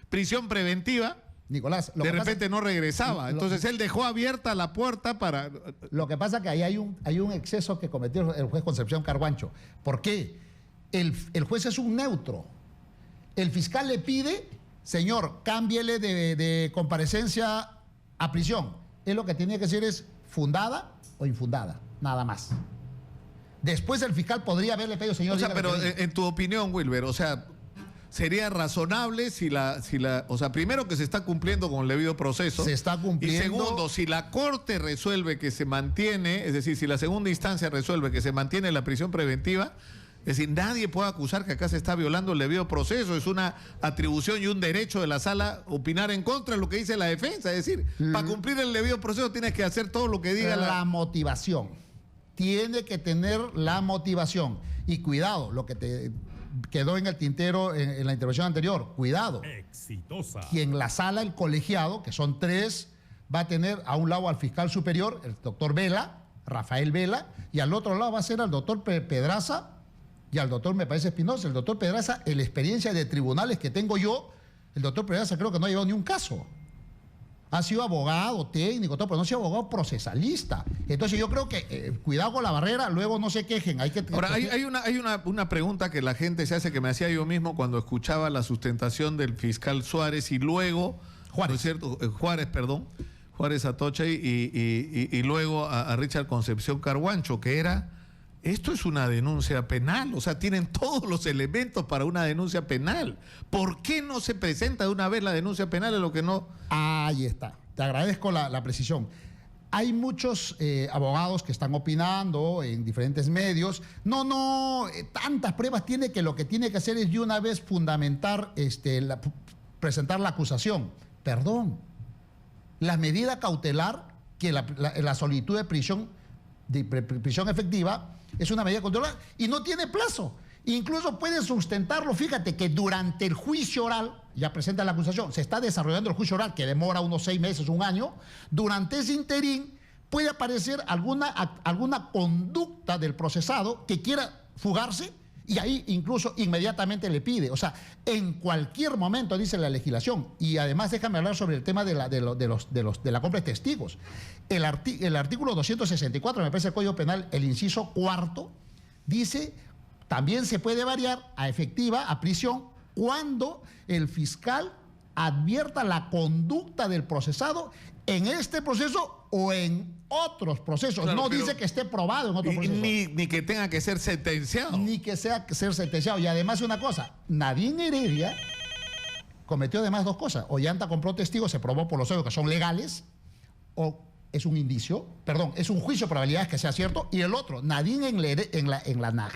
prisión preventiva. Nicolás, de repente no regresaba. Entonces él dejó abierta la puerta para... Lo que pasa es que ahí hay un exceso que cometió el juez Concepción Carguancho. ¿Por qué? El juez es un neutro. El fiscal le pide, señor, cámbiele de comparecencia a prisión. Él lo que tiene que decir es fundada o infundada, nada más. Después el fiscal podría haberle pedido, señor... O sea, pero en tu opinión, Wilber, o sea... ¿Sería razonable o sea, primero que se está cumpliendo con el debido proceso? Se está cumpliendo. Y segundo, si la Corte resuelve que se mantiene, es decir, si la segunda instancia resuelve que se mantiene la prisión preventiva, es decir, nadie puede acusar que acá se está violando el debido proceso. Es una atribución y un derecho de la sala opinar en contra de lo que dice la defensa. Es decir, para cumplir el debido proceso tienes que hacer todo lo que diga la motivación. Tiene que tener la motivación. Y cuidado, lo que te... quedó en el tintero en la intervención anterior. Cuidado. Exitosa. Quien la sala, el colegiado, que son 3, va a tener a un lado al fiscal superior, el doctor Vela, Rafael Vela, y al otro lado va a ser al doctor Pedraza y al doctor, me parece, Espinosa. El doctor Pedraza, en la experiencia de tribunales que tengo yo, el doctor Pedraza creo que no ha llevado ni un caso. Ha sido abogado, técnico, todo, pero no ha sido abogado procesalista. Entonces yo creo que cuidado con la barrera, luego no se quejen. Ahora, hay una pregunta que la gente se hace, que me hacía yo mismo cuando escuchaba la sustentación del fiscal Suárez y luego, Juárez. ¿no es cierto? Juárez Atocha y luego a Richard Concepción Carguancho, que era, esto es una denuncia penal, o sea, tienen todos los elementos para una denuncia penal. ¿Por qué no se presenta de una vez la denuncia penal en lo que no...? Ahí está, te agradezco la precisión. Hay muchos abogados que están opinando en diferentes medios. Tantas pruebas tiene que lo que tiene que hacer es de una vez fundamentar, presentar la acusación. Perdón, la medida cautelar, que la solicitud de prisión efectiva, es una medida cautelar y no tiene plazo. Incluso puede sustentarlo, fíjate que durante el juicio oral, ya presenta la acusación, se está desarrollando el juicio oral que demora unos 6 meses, 1 año, durante ese interín puede aparecer alguna conducta del procesado que quiera fugarse y ahí incluso inmediatamente le pide. O sea, en cualquier momento, dice la legislación. Y además déjame hablar sobre el tema de la compra de testigos. El artículo 264, me parece el Código Penal, el inciso 4, dice... También se puede variar a efectiva, a prisión, cuando el fiscal advierta la conducta del procesado en este proceso o en otros procesos. Claro, no dice que esté probado en otros procesos. Ni que tenga que ser sentenciado. Ni que sea ser sentenciado. Y además una cosa, Nadine Heredia cometió además 2 cosas. Ollanta compró testigos, se probó por los hechos que son legales, o... es un indicio, perdón, es un juicio de probabilidades que sea cierto. Y el otro, Nadine en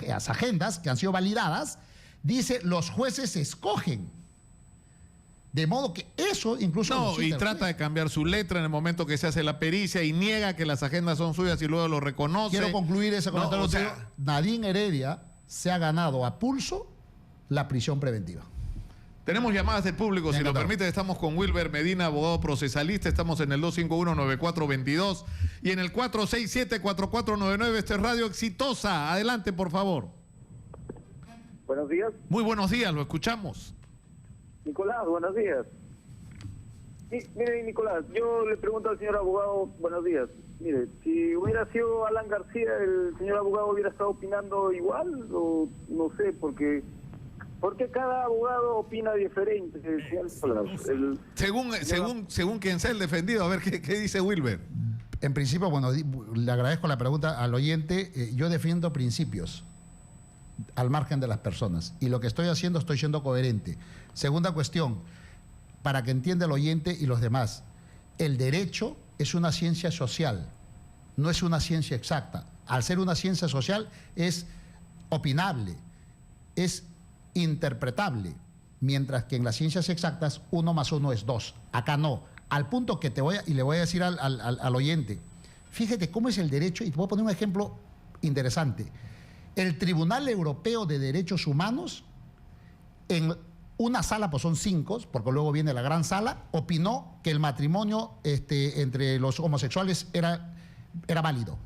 las agendas que han sido validadas, dice los jueces escogen. De modo que eso incluso... No, y trata de cambiar su letra en el momento que se hace la pericia y niega que las agendas son suyas y luego lo reconoce. Quiero concluir ese comentario. No, o sea, Nadine Heredia se ha ganado a pulso la prisión preventiva. Tenemos llamadas del público, si lo permite. Estamos con Wilber Medina, abogado procesalista. Estamos en el 251-9422 y en el 467-4499. Esta es Radio Exitosa. Adelante, por favor. Buenos días. Muy buenos días, lo escuchamos. Nicolás, buenos días. Mire, Nicolás, yo le pregunto al señor abogado, buenos días. Mire, si hubiera sido Alan García, ¿el señor abogado hubiera estado opinando igual? O no sé, porque cada abogado opina diferente. Según quien sea el defendido. A ver, ¿qué dice Wilber? En principio, bueno, le agradezco la pregunta al oyente. Yo defiendo principios al margen de las personas. Y lo que estoy haciendo, estoy siendo coherente. Segunda cuestión, para que entienda el oyente y los demás. El derecho es una ciencia social, no es una ciencia exacta. Al ser una ciencia social es opinable, es interpretable, mientras que en las ciencias exactas 1 más 1 es 2. Acá no. Al punto que le voy a decir al oyente, fíjate cómo es el derecho, y te voy a poner un ejemplo interesante. El Tribunal Europeo de Derechos Humanos, en una sala, pues son 5, porque luego viene la gran sala, opinó que el matrimonio entre los homosexuales era válido.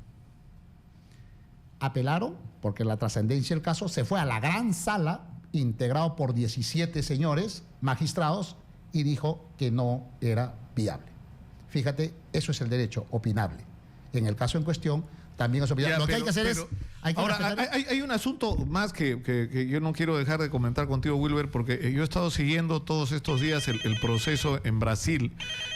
Apelaron, porque la trascendencia del caso se fue a la gran sala, integrado por 17 señores magistrados, y dijo que no era viable. Fíjate, eso es el derecho opinable. En el caso en cuestión, también es opinable. Lo que hay que hacer es... Ahora, hay un asunto más que yo no quiero dejar de comentar contigo, Wilber, porque yo he estado siguiendo todos estos días el proceso en Brasil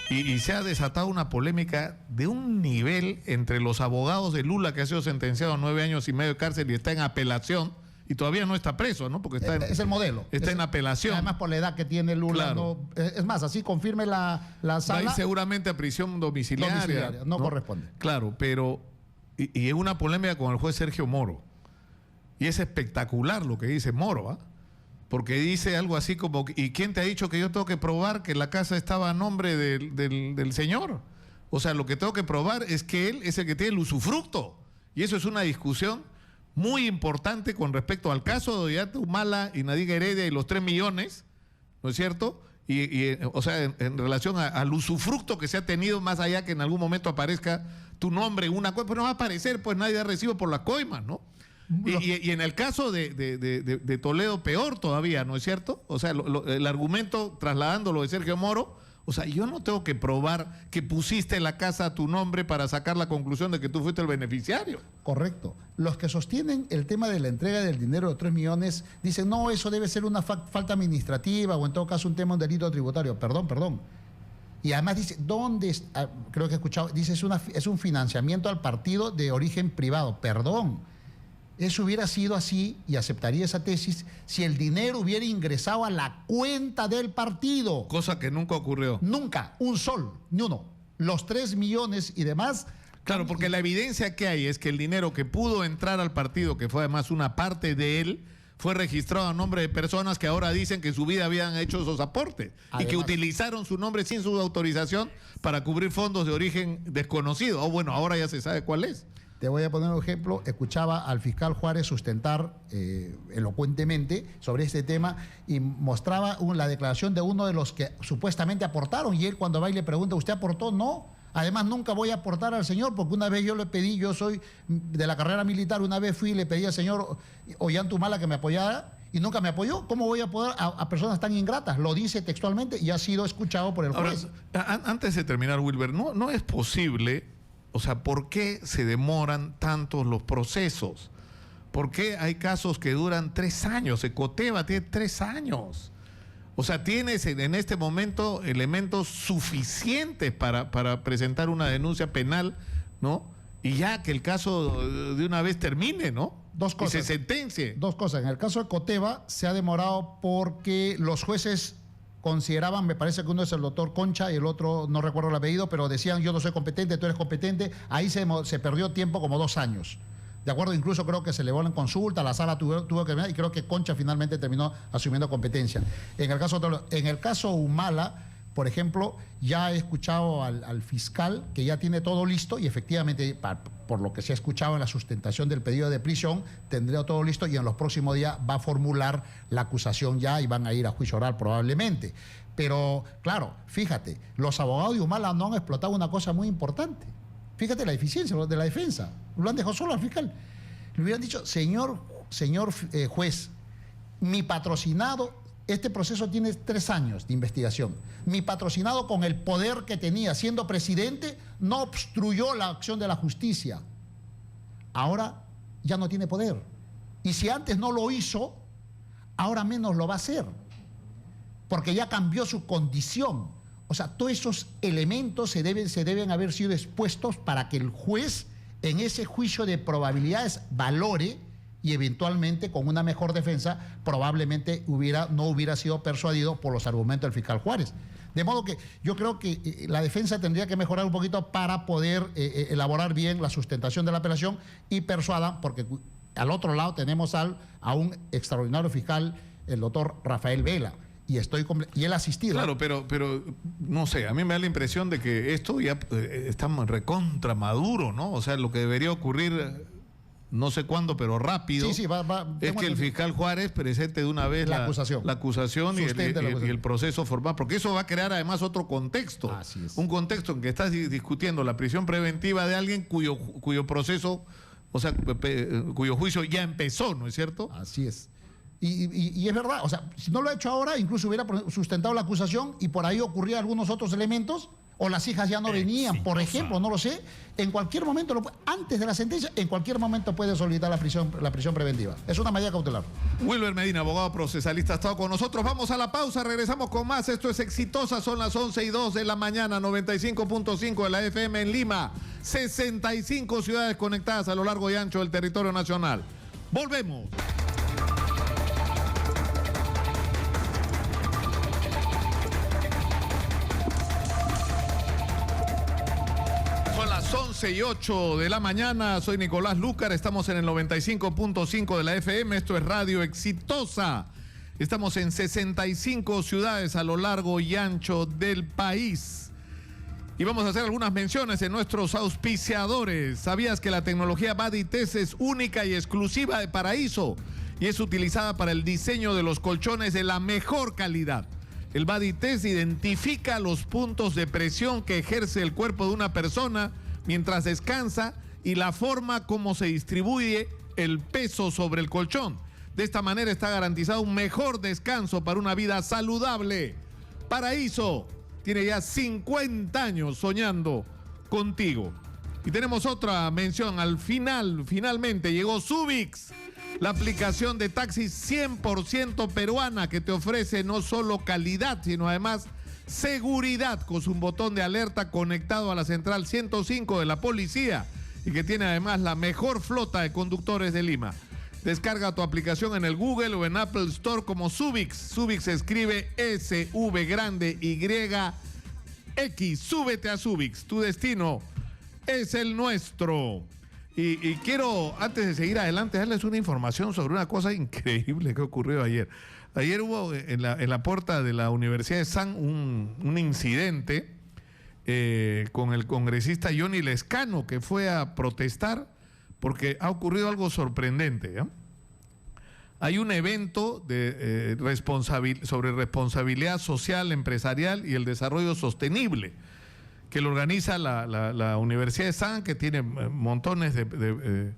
y se ha desatado una polémica de un nivel entre los abogados de Lula, que ha sido sentenciado a 9 años y medio de cárcel y está en apelación, y todavía no está preso, ¿no? Porque está es el modelo. Está en apelación. Además, por la edad que tiene Lula. Claro. No, es más, así confirme la sala. Va a ir seguramente a prisión domiciliaria. No corresponde. Claro, pero... Y es una polémica con el juez Sergio Moro. Y es espectacular lo que dice Moro, ¿ah? Porque dice algo así como, ¿y quién te ha dicho que yo tengo que probar que la casa estaba a nombre del señor? O sea, lo que tengo que probar es que él es el que tiene el usufructo. Y eso es una discusión muy importante con respecto al caso de Ollanta Humala y Nadine Heredia y los 3 millones, ¿no es cierto? O sea, en relación al usufructo que se ha tenido, más allá que en algún momento aparezca tu nombre en una coima, pues no va a aparecer, pues nadie da recibo por las coimas, ¿no? Y en el caso de Toledo, peor todavía, ¿no es cierto? O sea, el argumento trasladándolo de Sergio Moro, o sea, yo no tengo que probar que pusiste la casa a tu nombre para sacar la conclusión de que tú fuiste el beneficiario. Correcto. Los que sostienen el tema de la entrega del dinero de 3 millones dicen, no, eso debe ser una falta administrativa o en todo caso un tema, un delito tributario. Perdón. Y además dice, ¿dónde está? Creo que he escuchado, dice, es un financiamiento al partido de origen privado. Perdón. Eso hubiera sido así, y aceptaría esa tesis, si el dinero hubiera ingresado a la cuenta del partido. Cosa que nunca ocurrió. Nunca, un sol, ni uno. Los 3 millones y demás. Claro, porque la evidencia que hay es que el dinero que pudo entrar al partido, que fue además una parte de él, fue registrado a nombre de personas que ahora dicen que en su vida habían hecho esos aportes y que utilizaron su nombre sin su autorización para cubrir fondos de origen desconocido. O bueno, ahora ya se sabe cuál es. Te voy a poner un ejemplo. Escuchaba al fiscal Juárez sustentar elocuentemente sobre este tema y mostraba la declaración de uno de los que supuestamente aportaron, y él cuando va y le pregunta, ¿usted aportó? No. Además, nunca voy a aportar al señor, porque una vez yo le pedí, yo soy de la carrera militar, una vez fui y le pedí al señor Ollanta Humala que me apoyara y nunca me apoyó. ¿Cómo voy a apoyar a personas tan ingratas? Lo dice textualmente y ha sido escuchado por el juez. Ahora, antes de terminar, Wilber, no es posible... O sea, ¿por qué se demoran tantos los procesos? ¿Por qué hay casos que duran 3 años? Ecoteva tiene 3 años. O sea, tienes en este momento elementos suficientes para presentar una denuncia penal, ¿no? Y ya que el caso de una vez termine, ¿no? 2 cosas. Y se sentencie. 2 cosas. En el caso de Ecoteva se ha demorado porque los jueces consideraban, me parece que uno es el doctor Concha y el otro no recuerdo el apellido, pero decían, yo no soy competente, tú eres competente. Ahí se perdió tiempo como 2 años. ¿De acuerdo? Incluso creo que se elevó en consulta, la sala tuvo que terminar y creo que Concha finalmente terminó asumiendo competencia. En el caso Humala, por ejemplo, ya he escuchado al fiscal que ya tiene todo listo y efectivamente, por lo que se ha escuchado en la sustentación del pedido de prisión, tendría todo listo y en los próximos días va a formular la acusación ya y van a ir a juicio oral probablemente. Pero, claro, fíjate, los abogados de Humala no han explotado una cosa muy importante. Fíjate la eficiencia de la defensa. Lo han dejado solo al fiscal. Le hubieran dicho, señor juez, mi patrocinado... Este proceso tiene 3 años de investigación. Mi patrocinado, con el poder que tenía siendo presidente, no obstruyó la acción de la justicia. Ahora ya no tiene poder. Y si antes no lo hizo, ahora menos lo va a hacer. Porque ya cambió su condición. O sea, todos esos elementos se deben haber sido expuestos para que el juez, en ese juicio de probabilidades, valore y eventualmente con una mejor defensa probablemente no hubiera sido persuadido por los argumentos del fiscal Juárez. De modo que yo creo que la defensa tendría que mejorar un poquito para poder elaborar bien la sustentación de la apelación y persuadan, porque al otro lado tenemos a un extraordinario fiscal, el doctor Rafael Vela, y él ha asistido. Claro, pero no sé, a mí me da la impresión de que esto ya está recontra maduro, ¿no? O sea, lo que debería ocurrir, no sé cuándo, pero rápido, sí, es que el fiscal Juárez presente de una vez la acusación y el proceso formal, porque eso va a crear además otro contexto. Así es. Un contexto en que estás discutiendo la prisión preventiva de alguien cuyo proceso, o sea, cuyo juicio ya empezó, ¿no es cierto? Así es. Y es verdad, o sea, si no lo ha hecho ahora, incluso hubiera sustentado la acusación y por ahí ocurrían algunos otros elementos, o las hijas ya no venían, por ejemplo, no lo sé. En cualquier momento, antes de la sentencia, en cualquier momento puede solicitar la prisión preventiva. Es una medida cautelar. Wilber Medina, abogado procesalista, ha estado con nosotros. Vamos a la pausa, regresamos con más. Esto es Exitosa, son las 11:02 de la mañana, 95.5 de la FM en Lima. 65 ciudades conectadas a lo largo y ancho del territorio nacional. Volvemos. Son las 11:08 de la mañana, soy Nicolás Lúcar, estamos en el 95.5 de la FM, esto es Radio Exitosa. Estamos en 65 ciudades a lo largo y ancho del país. Y vamos a hacer algunas menciones en nuestros auspiciadores. ¿Sabías que la tecnología Baditest es única y exclusiva de Paraíso? Y es utilizada para el diseño de los colchones de la mejor calidad. El Baditest identifica los puntos de presión que ejerce el cuerpo de una persona mientras descansa y la forma como se distribuye el peso sobre el colchón. De esta manera está garantizado un mejor descanso para una vida saludable. Paraíso tiene ya 50 años soñando contigo. Y tenemos otra mención. Al final, finalmente llegó Subix, la aplicación de taxis 100% peruana que te ofrece no solo calidad, sino además seguridad con su botón de alerta conectado a la central 105 de la policía y que tiene además la mejor flota de conductores de Lima. Descarga tu aplicación en el Google o en Apple Store como Subix. Subix se escribe SV grande YX. Súbete a Subix. Tu destino es el nuestro. Y quiero, antes de seguir adelante, darles una información sobre una cosa increíble que ocurrió ayer. Ayer hubo en la puerta de la Universidad de San un incidente con el congresista Johnny Lescano, que fue a protestar porque ha ocurrido algo sorprendente, ¿eh? Hay un evento sobre responsabilidad social, empresarial y el desarrollo sostenible que lo organiza la Universidad de San, que tiene montones de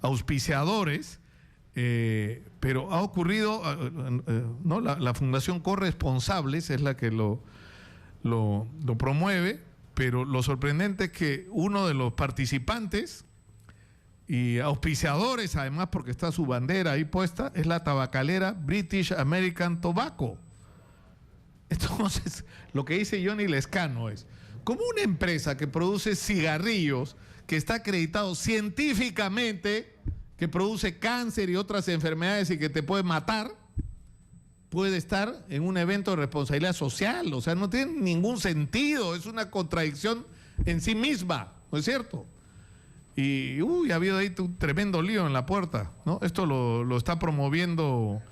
auspiciadores, pero ha ocurrido, ¿no? La Fundación Corresponsables es la que lo promueve, pero lo sorprendente es que uno de los participantes y auspiciadores, además porque está su bandera ahí puesta, es la tabacalera British American Tobacco. Entonces, lo que dice Johnny Lescano es, como una empresa que produce cigarrillos, que está acreditado científicamente, que produce cáncer y otras enfermedades y que te puede matar, puede estar en un evento de responsabilidad social. O sea, no tiene ningún sentido, es una contradicción en sí misma, ¿no es cierto? Y ha habido ahí un tremendo lío en la puerta, ¿no? Esto lo está promoviendo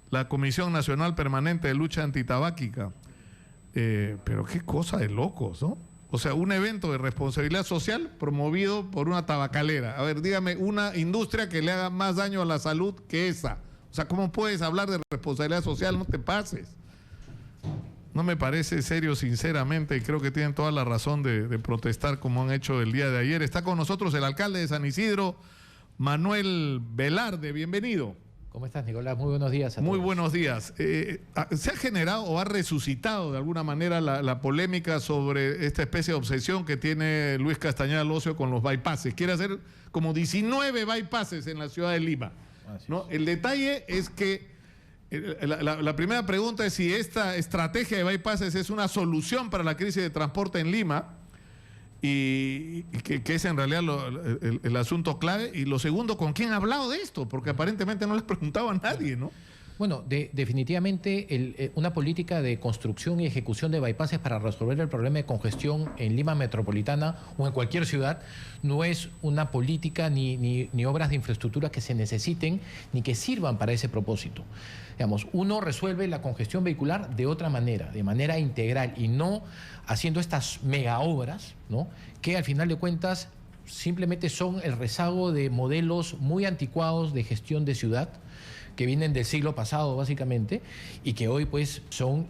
la Comisión Nacional Permanente de Lucha Antitabáquica. Pero qué cosa de locos, ¿no? O sea, un evento de responsabilidad social promovido por una tabacalera. A ver, dígame, una industria que le haga más daño a la salud que esa. O sea, ¿cómo puedes hablar de responsabilidad social? No te pases. No me parece serio, sinceramente, y creo que tienen toda la razón de protestar como han hecho el día de ayer. Está con nosotros el alcalde de San Isidro, Manuel Velarde. Bienvenido. ¿Cómo estás, Nicolás? Muy buenos días a todos. Muy buenos días. ¿Se ha generado o ha resucitado de alguna manera la polémica sobre esta especie de obsesión que tiene Luis Castañeda Locio con los bypasses? Quiere hacer como 19 bypasses en la ciudad de Lima, ¿no? El detalle es que la primera pregunta es si esta estrategia de bypasses es una solución para la crisis de transporte en Lima, y que es en realidad el asunto clave. Y lo segundo, ¿con quién ha hablado de esto? Porque aparentemente no les preguntaba a nadie, ¿no? Bueno, definitivamente una política de construcción y ejecución de bypasses para resolver el problema de congestión en Lima metropolitana o en cualquier ciudad no es una política ni obras de infraestructura que se necesiten ni que sirvan para ese propósito. Digamos, uno resuelve la congestión vehicular de otra manera, de manera integral y no haciendo estas mega obras, ¿no? Que al final de cuentas simplemente son el rezago de modelos muy anticuados de gestión de ciudad que vienen del siglo pasado básicamente y que hoy pues son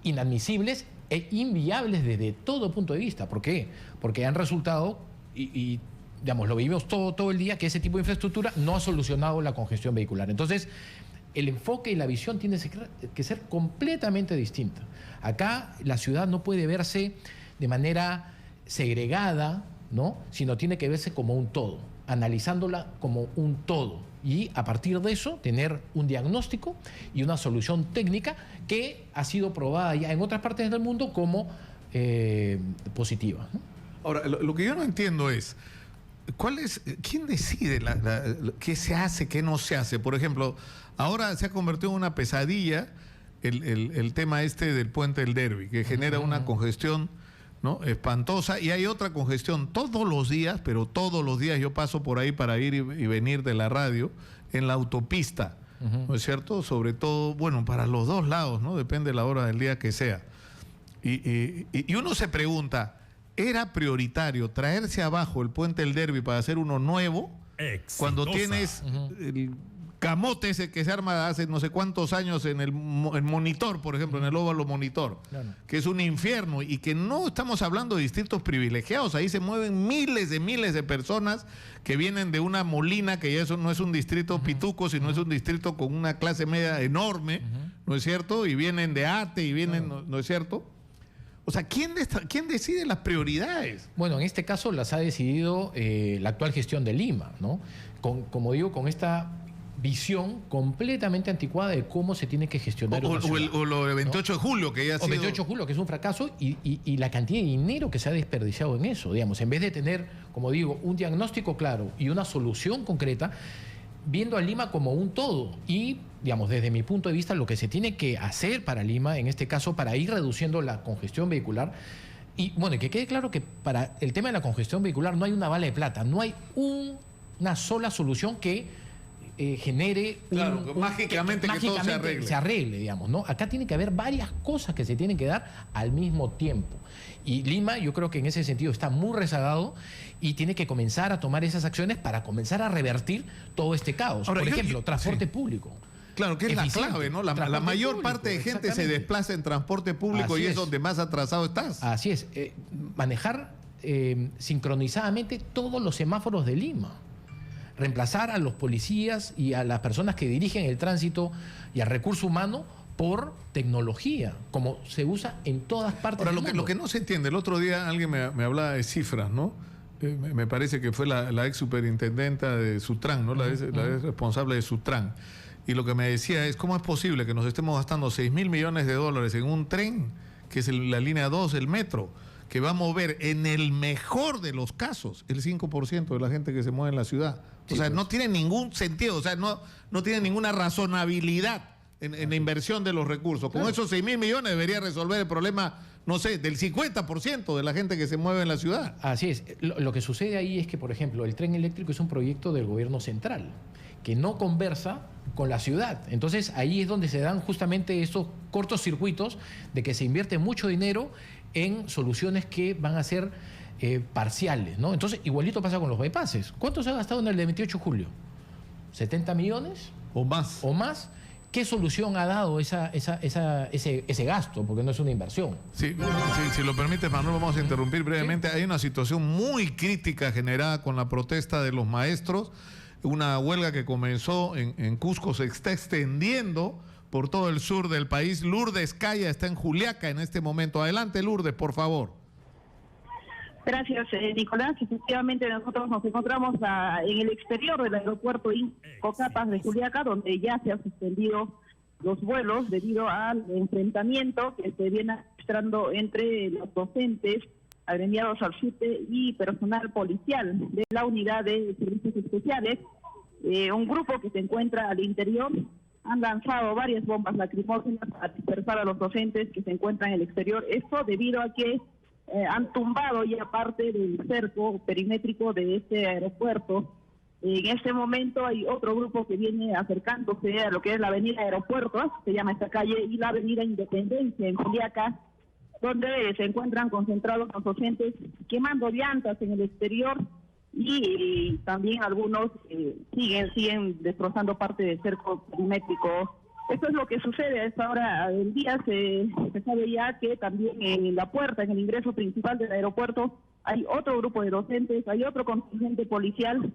inadmisibles e inviables desde todo punto de vista. ¿Por qué? Porque han resultado y digamos, lo vivimos todo el día, que ese tipo de infraestructura no ha solucionado la congestión vehicular. Entonces, el enfoque y la visión tiene que ser completamente distinta. Acá la ciudad no puede verse de manera segregada, ¿no? Sino tiene que verse como un todo, analizándola como un todo. Y a partir de eso, tener un diagnóstico y una solución técnica que ha sido probada ya en otras partes del mundo como positiva, ¿no? Ahora, lo que yo no entiendo es, ¿quién decide qué se hace, qué no se hace? Por ejemplo, ahora se ha convertido en una pesadilla el tema este del puente del Derby, que genera una congestión, ¿no?, espantosa, y hay otra congestión todos los días, pero todos los días yo paso por ahí para ir y venir de la radio, en la autopista, ¿no es cierto? Sobre todo, bueno, para los dos lados, ¿no? Depende de la hora del día que sea. Y uno se pregunta, ¿era prioritario traerse abajo el puente del Derby para hacer uno nuevo? Exitosa. Cuando tienes el camote ese que se arma hace no sé cuántos años en el Monitor, por ejemplo, en el Óvalo Monitor, claro, que es un infierno, y que no estamos hablando de distritos privilegiados, ahí se mueven miles de personas que vienen de una Molina, que ya eso no es un distrito pituco, sino es un distrito con una clase media enorme, ¿no es cierto? Y vienen de Ate y vienen, ¿no es cierto? O sea, ¿quién decide las prioridades? Bueno, en este caso las ha decidido la actual gestión de Lima, ¿no? Como digo, con esta visión completamente anticuada de cómo se tiene que gestionar una ciudad, o lo del 28 de julio, que ya ha sido... 28 de julio, que es un fracaso, y la cantidad de dinero que se ha desperdiciado en eso, digamos, en vez de tener, como digo, un diagnóstico claro y una solución concreta, viendo a Lima como un todo. Y, digamos, desde mi punto de vista, lo que se tiene que hacer para Lima, en este caso, para ir reduciendo la congestión vehicular, y bueno, que quede claro que para el tema de la congestión vehicular no hay una bala de plata, no hay una sola solución que genere mágicamente que todo se arregle, digamos, ¿no? Acá tiene que haber varias cosas que se tienen que dar al mismo tiempo. Y Lima, yo creo que en ese sentido está muy rezagado y tiene que comenzar a tomar esas acciones para comenzar a revertir todo este caos. Ahora, por ejemplo, transporte público. Claro, que es la clave, ¿no? La mayor parte de gente se desplaza en transporte público. Así y es donde más atrasado estás. Así es. Manejar sincronizadamente todos los semáforos de Lima. Reemplazar a los policías y a las personas que dirigen el tránsito y al recurso humano por tecnología, como se usa en todas partes del mundo. Lo que no se entiende, el otro día alguien me hablaba de cifras, ¿no? Me parece que fue la ex superintendenta de Sutran, ¿no? La ex responsable de Sutran. Y lo que me decía es, ¿cómo es posible que nos estemos gastando 6.000 millones de dólares en un tren, que es la línea 2 del metro, que va a mover en el mejor de los casos el 5% de la gente que se mueve en la ciudad? O sea, no tiene ningún sentido, o sea, no tiene ninguna razonabilidad en la inversión de los recursos. Con esos 6.000 millones debería resolver el problema, no sé, del 50% de la gente que se mueve en la ciudad. Así es. Lo que sucede ahí es que, por ejemplo, el tren eléctrico es un proyecto del gobierno central que no conversa con la ciudad. Entonces, ahí es donde se dan justamente esos cortocircuitos de que se invierte mucho dinero en soluciones que van a ser parciales, ¿no? Entonces, igualito pasa con los bypasses. ¿Cuánto se ha gastado en el de 28 de julio? ¿70 millones? ¿O más? ¿O más? ¿Qué solución ha dado ese gasto? Porque no es una inversión. Sí, si lo permite, Manuel, vamos a interrumpir brevemente. ¿Sí? Hay una situación muy crítica generada con la protesta de los maestros. Una huelga que comenzó en Cusco se está extendiendo por todo el sur del país. Lourdes Caya está en Juliaca en este momento. Adelante, Lourdes, por favor. Gracias, Nicolás. Efectivamente, nosotros nos encontramos en el exterior del aeropuerto Cocapas de Juliaca, donde ya se han suspendido los vuelos debido al enfrentamiento que se viene registrando entre los docentes agremiados al SUTE y personal policial de la unidad de servicios especiales. Un grupo que se encuentra al interior han lanzado varias bombas lacrimógenas a dispersar a los docentes que se encuentran en el exterior. Esto debido a que han tumbado ya parte del cerco perimétrico de este aeropuerto. En este momento hay otro grupo que viene acercándose a lo que es la avenida Aeropuerto, se llama esta calle, y la avenida Independencia en Juliaca, donde se encuentran concentrados los docentes quemando llantas en el exterior y también algunos siguen destrozando parte del cerco perimétrico. Esto es lo que sucede a esta hora del día. Se sabe ya que también en la puerta, en el ingreso principal del aeropuerto, hay otro grupo de docentes, hay otro contingente policial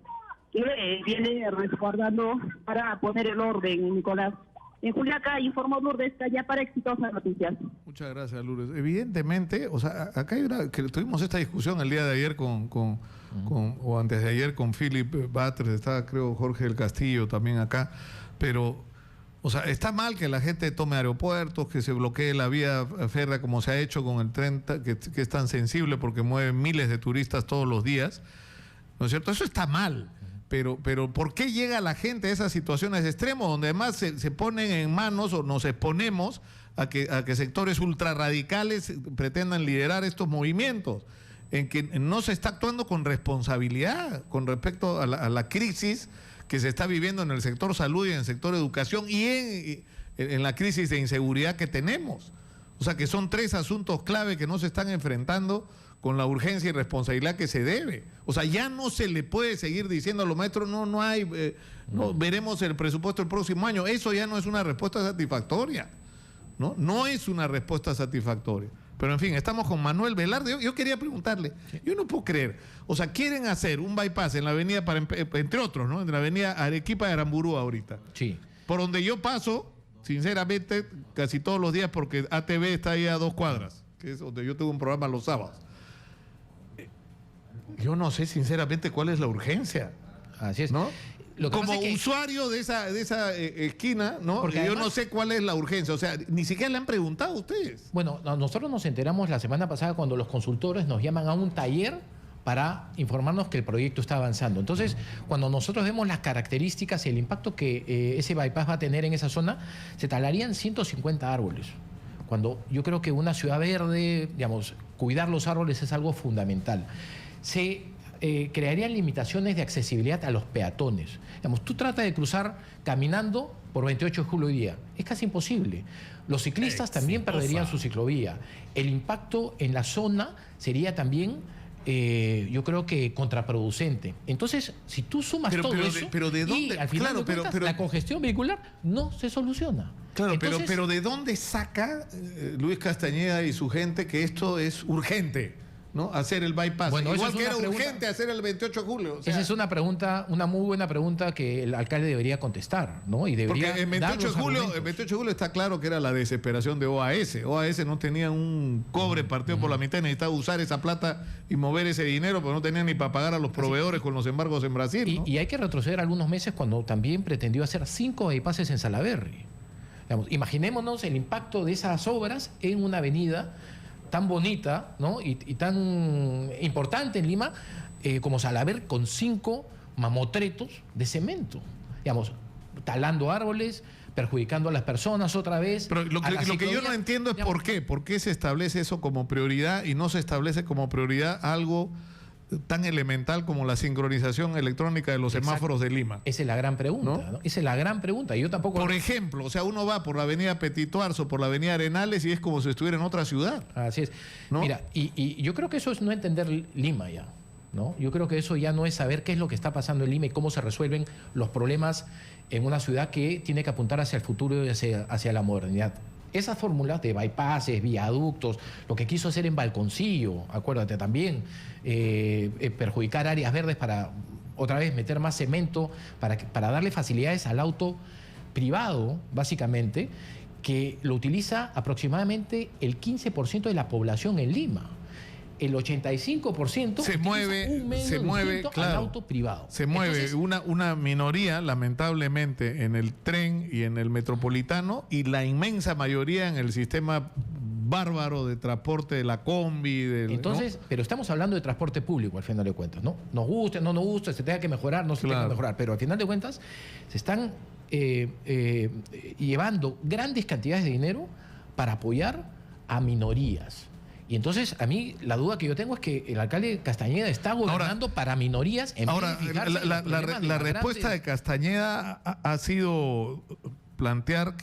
que viene resguardando para poner el orden, Nicolás. En Juliaca, informó Lourdes Calla para Exitosa Noticias. Muchas gracias, Lourdes. Evidentemente, o sea, acá hay que tuvimos esta discusión el día de ayer o antes de ayer con Philip Batres, estaba creo Jorge del Castillo también acá, pero, o sea, está mal que la gente tome aeropuertos, que se bloquee la vía férrea como se ha hecho con el tren, que es tan sensible porque mueve miles de turistas todos los días, ¿no es cierto? Eso está mal. Pero ¿por qué llega la gente a esas situaciones extremas donde además se ponen en manos o nos exponemos a que sectores ultrarradicales pretendan liderar estos movimientos? En que no se está actuando con responsabilidad con respecto a la crisis que se está viviendo en el sector salud y en el sector educación y en la crisis de inseguridad que tenemos. O sea que son tres asuntos clave que no se están enfrentando con la urgencia y responsabilidad que se debe. O sea, ya no se le puede seguir diciendo a los maestros, no hay, veremos el presupuesto el próximo año. Eso ya no es una respuesta satisfactoria, ¿no? No es una respuesta satisfactoria. Pero en fin, estamos con Manuel Velarde. Yo quería preguntarle, yo no puedo creer, o sea, quieren hacer un bypass en la avenida, entre otros, ¿no? En la avenida Arequipa de Aramburú ahorita. Sí. Por donde yo paso, sinceramente, casi todos los días, porque ATV está ahí a 2 cuadras, que es donde yo tengo un programa los sábados. Yo no sé sinceramente cuál es la urgencia. Así es. ¿No? Lo que como pasa es que, usuario de esa esquina, ¿no? Porque yo no sé cuál es la urgencia. O sea, ni siquiera le han preguntado a ustedes. bueno, nosotros nos enteramos la semana pasada cuando los consultores nos llaman a un taller para informarnos que el proyecto está avanzando. Entonces, cuando nosotros vemos las características y el impacto que ese bypass va a tener en esa zona, se talarían 150 árboles. Cuando yo creo que una ciudad verde, digamos, cuidar los árboles es algo fundamental. Se crearían limitaciones de accesibilidad a los peatones. Digamos, tú tratas de cruzar caminando por 28 de julio hoy día. Es casi imposible. Los ciclistas también perderían su ciclovía. El impacto en la zona sería también, yo creo que contraproducente. Entonces, si tú sumas todo eso, pero ¿de dónde? y al final de cuentas, la congestión vehicular no se soluciona. Claro, Entonces, pero ¿de dónde saca Luis Castañeda y su gente que esto es urgente? ¿No? Hacer el bypass. Bueno, igual que era pregunta, urgente hacer el 28 de julio. O sea, esa es una pregunta, una muy buena pregunta que el alcalde debería contestar, ¿no? Y debería porque el 28 de julio está claro que era la desesperación de OAS. OAS no tenía un cobre partido por la mitad, necesitaba usar esa plata y mover ese dinero, pero no tenía ni para pagar a los proveedores con los embargos en Brasil, ¿no? Y hay que retroceder algunos meses cuando también pretendió hacer 5 bypasses en Salaberry. Digamos, imaginémonos el impacto de esas obras en una avenida tan bonita, ¿no? y tan importante en Lima como Salaberry, con 5 mamotretos de cemento, digamos, talando árboles, perjudicando a las personas otra vez. Pero lo que yo no entiendo es por qué se establece eso como prioridad y no se establece como prioridad algo tan elemental como la sincronización electrónica de los semáforos de Lima. Esa es la gran pregunta, ¿no? Esa es la gran pregunta. Yo tampoco... Por ejemplo, o sea, uno va por la avenida Petit Arzo, por la avenida Arenales y es como si estuviera en otra ciudad. Así es. ¿No? Mira, y yo creo que eso es no entender Lima ya, ¿no? Yo creo que eso ya no es saber qué es lo que está pasando en Lima y cómo se resuelven los problemas en una ciudad que tiene que apuntar hacia el futuro y hacia la modernidad. Esas fórmulas de bypasses, viaductos, lo que quiso hacer en Balconcillo, acuérdate también, perjudicar áreas verdes para, otra vez, meter más cemento, para darle facilidades al auto privado, básicamente, que lo utiliza aproximadamente el 15% de la población en Lima. El 85% se mueve, claro, al auto privado. Se mueve. Entonces, una minoría, lamentablemente, en el tren y en el metropolitano, y la inmensa mayoría en el sistema bárbaro de transporte de la combi. Entonces, ¿no? Pero estamos hablando de transporte público, al final de cuentas, ¿no? Nos gusta, no nos gusta, se tenga que mejorar, no se tenga que mejorar, pero al final de cuentas se están llevando grandes cantidades de dinero para apoyar a minorías. Y entonces, a mí, la duda que yo tengo es que el alcalde Castañeda está gobernando para minorías en vez de fijarse en los problemas de la las respuesta grandes. de Castañeda ha sido plantear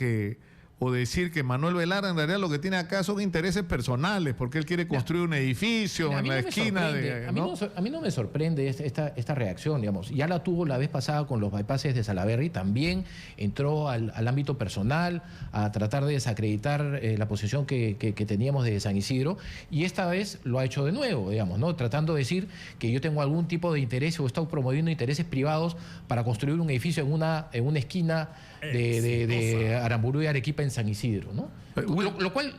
o decir que Manuel Velarde en realidad lo que tiene acá son intereses personales, porque él quiere construir un edificio Mira, en la esquina de... a mí no me sorprende esta reacción, digamos. Ya la tuvo la vez pasada con los bypasses de Salaberry, también entró al ámbito personal a tratar de desacreditar la posición que teníamos de San Isidro, y esta vez lo ha hecho de nuevo, digamos, ¿no? Tratando de decir que yo tengo algún tipo de interés o he estado promoviendo intereses privados para construir un edificio en una esquina de Aramburú y Arequipa en San Isidro, ¿no? Lo cual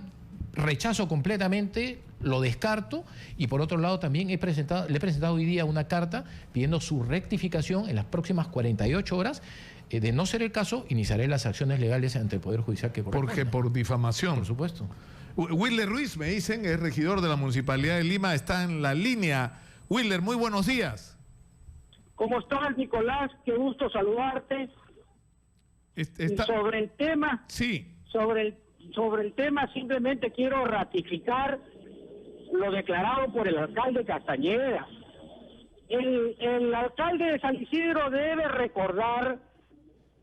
rechazo completamente, lo descarto, y por otro lado también le he presentado hoy día una carta pidiendo su rectificación en las próximas 48 horas. De no ser el caso, iniciaré las acciones legales ante el Poder Judicial que corresponda. Porque por difamación. Por supuesto. Wilder Ruiz, me dicen, es regidor de la Municipalidad de Lima, está en la línea. Wilder, muy buenos días. ¿Cómo estás, Nicolás? Qué gusto saludarte. Y sobre el tema, sí. sobre el tema, simplemente quiero ratificar lo declarado por el alcalde Castañeda. El alcalde de San Isidro debe recordar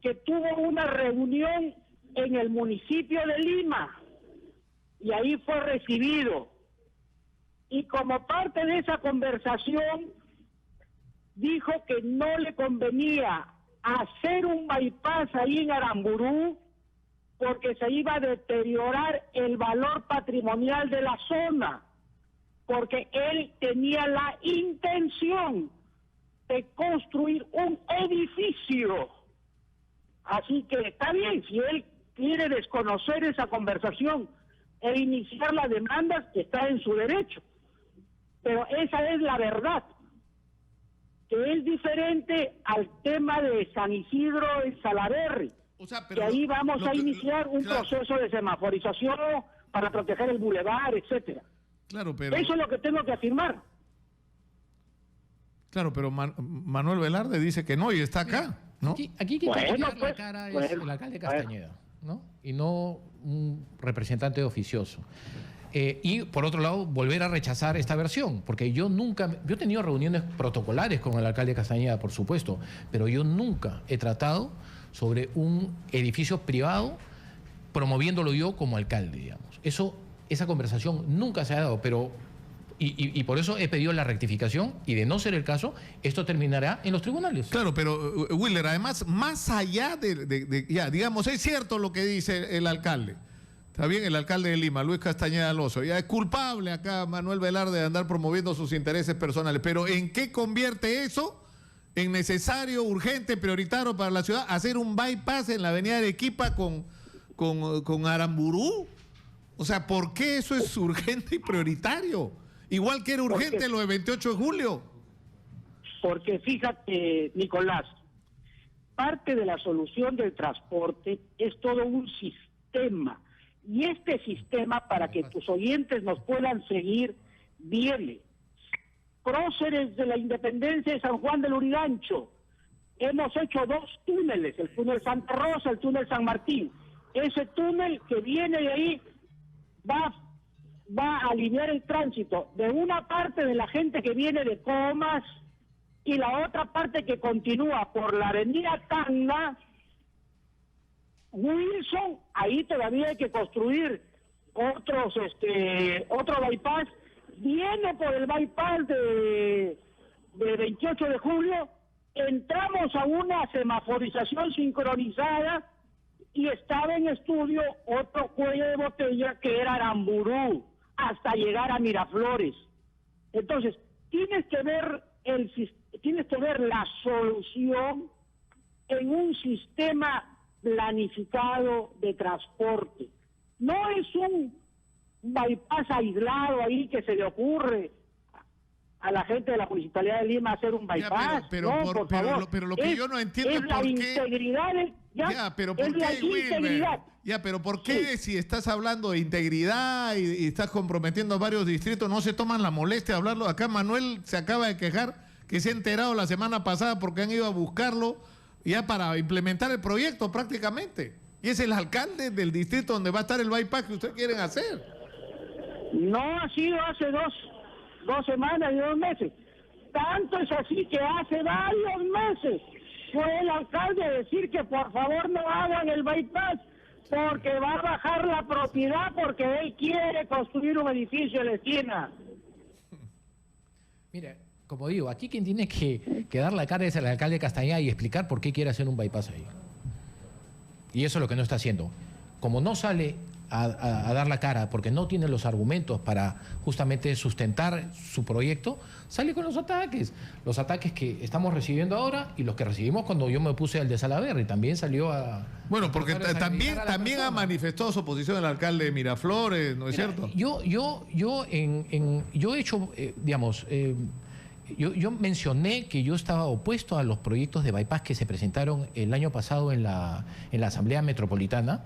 que tuvo una reunión en el municipio de Lima y ahí fue recibido. Y como parte de esa conversación dijo que no le convenía hacer un bypass ahí en Aramburú porque se iba a deteriorar el valor patrimonial de la zona, porque él tenía la intención de construir un edificio. Así que está bien, si él quiere desconocer esa conversación e iniciar las demandas, está en su derecho. Pero esa es la verdad, que es diferente al tema de San Isidro y Salaberry. O sea, que ahí vamos a iniciar un proceso de semaforización para proteger el bulevar, etcétera. Claro, pero... Eso es lo que tengo que afirmar. Claro, pero Manuel Velarde dice que no y está acá, ¿no? Aquí quien tiene que dar la cara es el alcalde Castañeda, ¿no? Y no un representante oficioso. Y por otro lado, volver a rechazar esta versión, porque yo he tenido reuniones protocolares con el alcalde Castañeda, por supuesto, pero yo nunca he tratado sobre un edificio privado promoviéndolo yo como alcalde, digamos. Esa conversación nunca se ha dado, pero y por eso he pedido la rectificación, y de no ser el caso, esto terminará en los tribunales. Claro, pero Willer, además, más allá ya, digamos, es cierto lo que dice el alcalde. Está bien, el alcalde de Lima, Luis Castañeda Alonso, ya es culpable acá Manuel Velarde de andar promoviendo sus intereses personales, pero ¿en qué convierte eso en necesario, urgente, prioritario para la ciudad hacer un bypass en la avenida Arequipa con Aramburú? O sea, ¿por qué eso es urgente y prioritario? Igual que era urgente lo de 28 de julio. Porque fíjate, Nicolás, parte de la solución del transporte es todo un sistema. Y este sistema, para que tus oyentes nos puedan seguir, viene. Próceres de la Independencia de San Juan del Urigancho. Hemos hecho 2 túneles, el túnel Santa Rosa, el túnel San Martín. Ese túnel que viene de ahí va a aliviar el tránsito de una parte de la gente que viene de Comas y la otra parte que continúa por la avenida Tacna, Wilson. Ahí todavía hay que construir otro bypass. Viene por el bypass de 28 de julio, entramos a una semaforización sincronizada y estaba en estudio otro cuello de botella que era Aramburú, hasta llegar a Miraflores. Entonces, tienes que ver la solución en un sistema planificado de transporte. No es un bypass aislado ahí que se le ocurre a la gente de la Municipalidad de Lima hacer un bypass. Pero lo que yo no entiendo es la por qué... integridad. Pero ¿por qué, Wilmer? Pero ¿por qué si estás hablando de integridad y estás comprometiendo a varios distritos, no se toman la molestia de hablarlo? Acá Manuel se acaba de quejar que se ha enterado la semana pasada porque han ido a buscarlo ya para implementar el proyecto prácticamente. Y es el alcalde del distrito donde va a estar el bypass que ustedes quieren hacer. No ha sido hace dos semanas y 2 meses. Tanto es así que hace varios meses fue el alcalde a decir que por favor no hagan el bypass porque va a bajar la propiedad porque él quiere construir un edificio en la esquina. Mira, como digo, aquí quien tiene que dar la cara es el alcalde Castañeda y explicar por qué quiere hacer un bypass ahí. Y eso es lo que no está haciendo. Como no sale a dar la cara porque no tiene los argumentos para justamente sustentar su proyecto, sale con los ataques que estamos recibiendo ahora y los que recibimos cuando yo me opuse al de Salaverry, también salió a... Bueno, porque también ha manifestado su oposición el alcalde de Miraflores, ¿no es cierto? Yo he hecho, yo mencioné que yo estaba opuesto a los proyectos de bypass que se presentaron el año pasado en la Asamblea Metropolitana,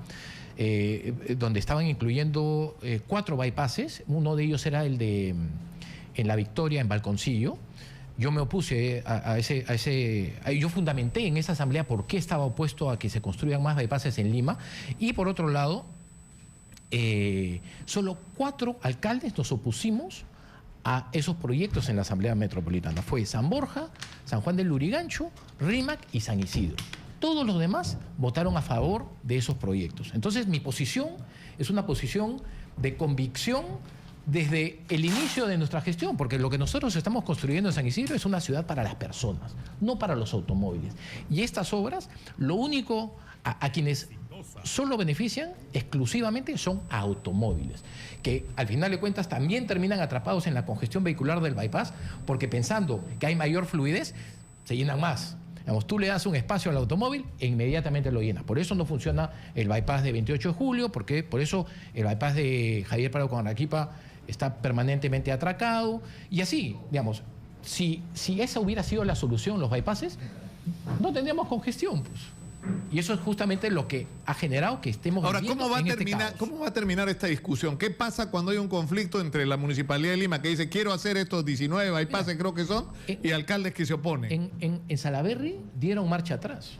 donde estaban incluyendo 4 bypasses. Uno de ellos era el de en La Victoria, en Balconcillo. Yo me opuse yo fundamenté en esa asamblea por qué estaba opuesto a que se construyan más bypasses en Lima. Y por otro lado, solo 4 alcaldes nos opusimos a esos proyectos en la Asamblea Metropolitana. Fue San Borja, San Juan del Lurigancho, Rímac y San Isidro. Todos los demás votaron a favor de esos proyectos. Entonces, mi posición es una posición de convicción desde el inicio de nuestra gestión, porque lo que nosotros estamos construyendo en San Isidro es una ciudad para las personas, no para los automóviles. Y estas obras, lo único a quienes solo benefician exclusivamente son a automóviles, que al final de cuentas también terminan atrapados en la congestión vehicular del bypass, porque pensando que hay mayor fluidez, se llenan más. Digamos, tú le das un espacio al automóvil e inmediatamente lo llenas. Por eso no funciona el bypass de 28 de julio, porque por eso el bypass de Javier Prado con Arequipa está permanentemente atracado. Y así, digamos, si esa hubiera sido la solución, los bypasses, no tendríamos congestión, pues. Y eso es justamente lo que ha generado que estemos ahora, viviendo ¿cómo va a terminar esta discusión? ¿Qué pasa cuando hay un conflicto entre la Municipalidad de Lima que dice quiero hacer estos 19 bypasses, creo que son, y alcaldes que se oponen? En Salaverry dieron marcha atrás.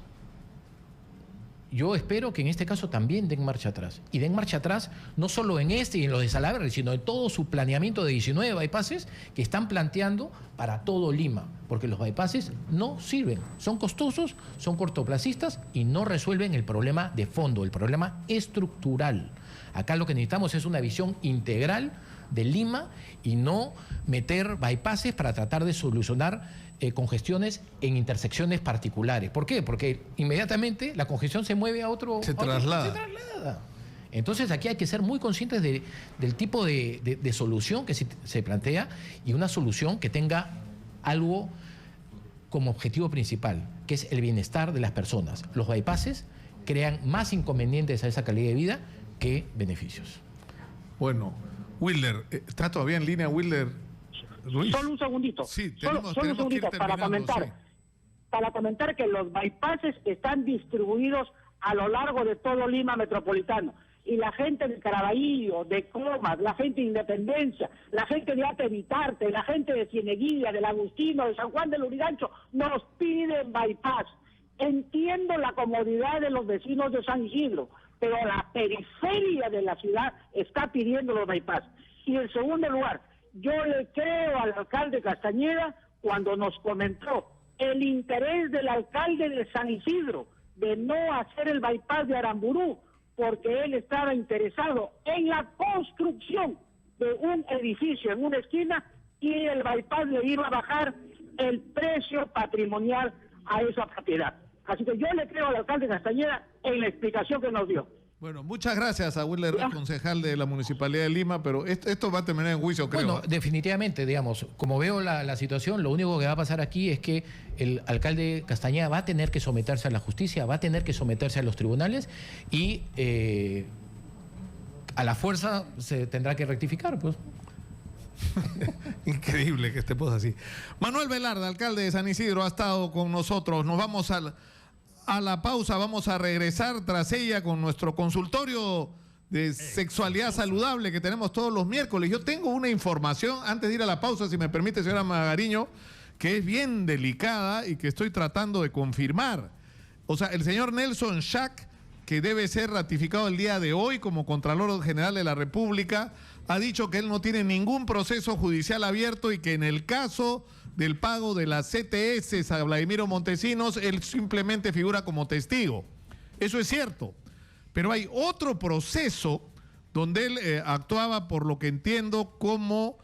Yo espero que en este caso también den marcha atrás. Y den marcha atrás no solo en este y en los de Salaverry, sino en todo su planeamiento de 19 bypasses que están planteando para todo Lima. Porque los bypasses no sirven. Son costosos, son cortoplacistas y no resuelven el problema de fondo, el problema estructural. Acá lo que necesitamos es una visión integral de Lima y no meter bypasses para tratar de solucionar congestiones en intersecciones particulares. ¿Por qué? Porque inmediatamente la congestión se mueve a otro... Se traslada. Se traslada. Entonces aquí hay que ser muy conscientes del tipo de solución que se plantea y una solución que tenga algo como objetivo principal, que es el bienestar de las personas. Los bypasses crean más inconvenientes a esa calidad de vida que beneficios. Bueno, Wilder, ¿está todavía en línea Wilder? Luis. Solo un segundito. Sí, solo un segundito para comentar. Sí. Para comentar que los bypasses están distribuidos a lo largo de todo Lima metropolitano. Y la gente de Caraballo, de Comas, la gente de Independencia, la gente de Ate Vitarte, la gente de Cieneguilla, del Agustino, de San Juan del Lurigancho, nos piden bypass. Entiendo la comodidad de los vecinos de San Isidro, pero la periferia de la ciudad está pidiendo los bypass. Y en segundo lugar, yo le creo al alcalde Castañeda cuando nos comentó el interés del alcalde de San Isidro de no hacer el bypass de Aramburú, porque él estaba interesado en la construcción de un edificio en una esquina y el bypass le iba a bajar el precio patrimonial a esa propiedad. Así que yo le creo al alcalde Castañeda en la explicación que nos dio. Bueno, muchas gracias a Wilder, concejal de la Municipalidad de Lima, pero esto va a terminar en juicio, creo. Bueno, definitivamente, digamos, como veo la situación, lo único que va a pasar aquí es que el alcalde Castañeda va a tener que someterse a la justicia, va a tener que someterse a los tribunales y a la fuerza se tendrá que rectificar, pues. Increíble que estemos así. Manuel Velarde, alcalde de San Isidro, ha estado con nosotros. Nos vamos a la pausa, vamos a regresar tras ella con nuestro consultorio de sexualidad saludable que tenemos todos los miércoles. Yo tengo una información, antes de ir a la pausa, si me permite, señora Magariño, que es bien delicada y que estoy tratando de confirmar. O sea, el señor Nelson Schack, que debe ser ratificado el día de hoy como Contralor General de la República, ha dicho que él no tiene ningún proceso judicial abierto y que en el caso del pago de las CTS a Vladimiro Montesinos, él simplemente figura como testigo. Eso es cierto, pero hay otro proceso donde él actuaba, por lo que entiendo, como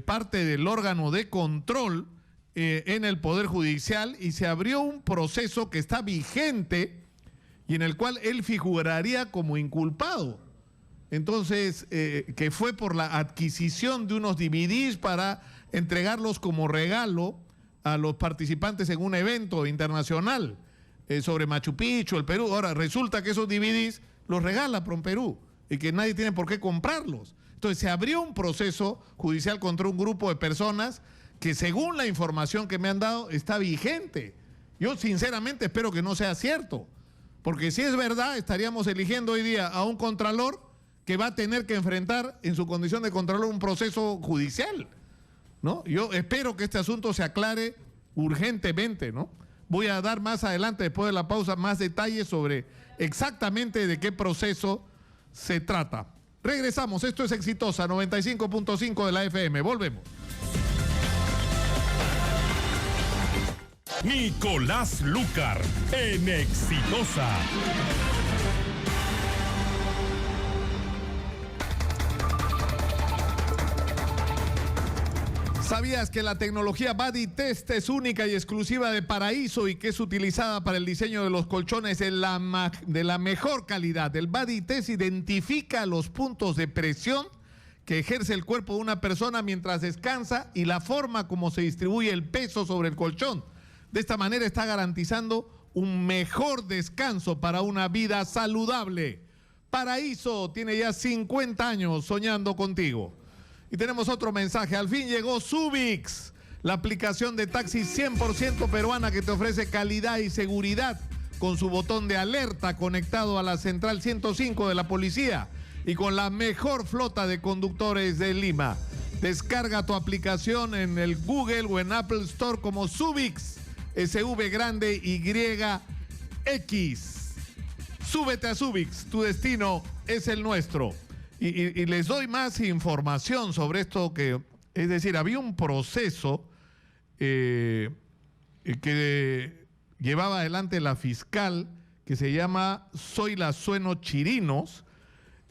parte del órgano de control en el Poder Judicial, y se abrió un proceso que está vigente y en el cual él figuraría como inculpado. Entonces, que fue por la adquisición de unos DVDs para entregarlos como regalo a los participantes en un evento internacional sobre Machu Picchu, el Perú. Ahora, resulta que esos DVDs los regala PROMPERÚ y que nadie tiene por qué comprarlos. Entonces, se abrió un proceso judicial contra un grupo de personas que, según la información que me han dado, está vigente. Yo, sinceramente, espero que no sea cierto, porque si es verdad, estaríamos eligiendo hoy día a un contralor que va a tener que enfrentar en su condición de contralor un proceso judicial, ¿no? Yo espero que este asunto se aclare urgentemente, ¿no? Voy a dar más adelante, después de la pausa, más detalles sobre exactamente de qué proceso se trata. Regresamos, esto es Exitosa, 95.5 de la FM, volvemos. Nicolás Lucar en Exitosa. ¿Sabías que la tecnología Body Test es única y exclusiva de Paraíso y que es utilizada para el diseño de los colchones de la mejor calidad? El Body Test identifica los puntos de presión que ejerce el cuerpo de una persona mientras descansa y la forma como se distribuye el peso sobre el colchón. De esta manera está garantizando un mejor descanso para una vida saludable. Paraíso tiene ya 50 años soñando contigo. Y tenemos otro mensaje. Al fin llegó Subix, la aplicación de taxi 100% peruana que te ofrece calidad y seguridad con su botón de alerta conectado a la central 105 de la policía y con la mejor flota de conductores de Lima. Descarga tu aplicación en el Google o en Apple Store como Subix, SV grande YX. Súbete a Subix, tu destino es el nuestro. Y les doy más información sobre esto, es decir, había un proceso que llevaba adelante la fiscal que se llama Zoila Sueno Chirinos,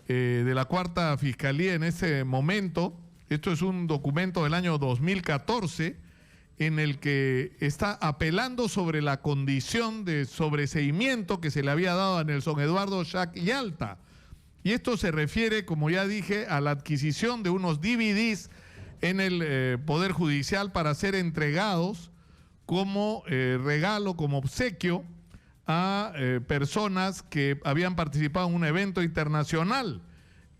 de la Cuarta Fiscalía en ese momento. Esto es un documento del año 2014 en el que está apelando sobre la condición de sobreseimiento que se le había dado a Nelson Eduardo Schack Yalta. Y esto se refiere, como ya dije, a la adquisición de unos DVDs en el Poder Judicial para ser entregados como regalo, como obsequio a personas que habían participado en un evento internacional.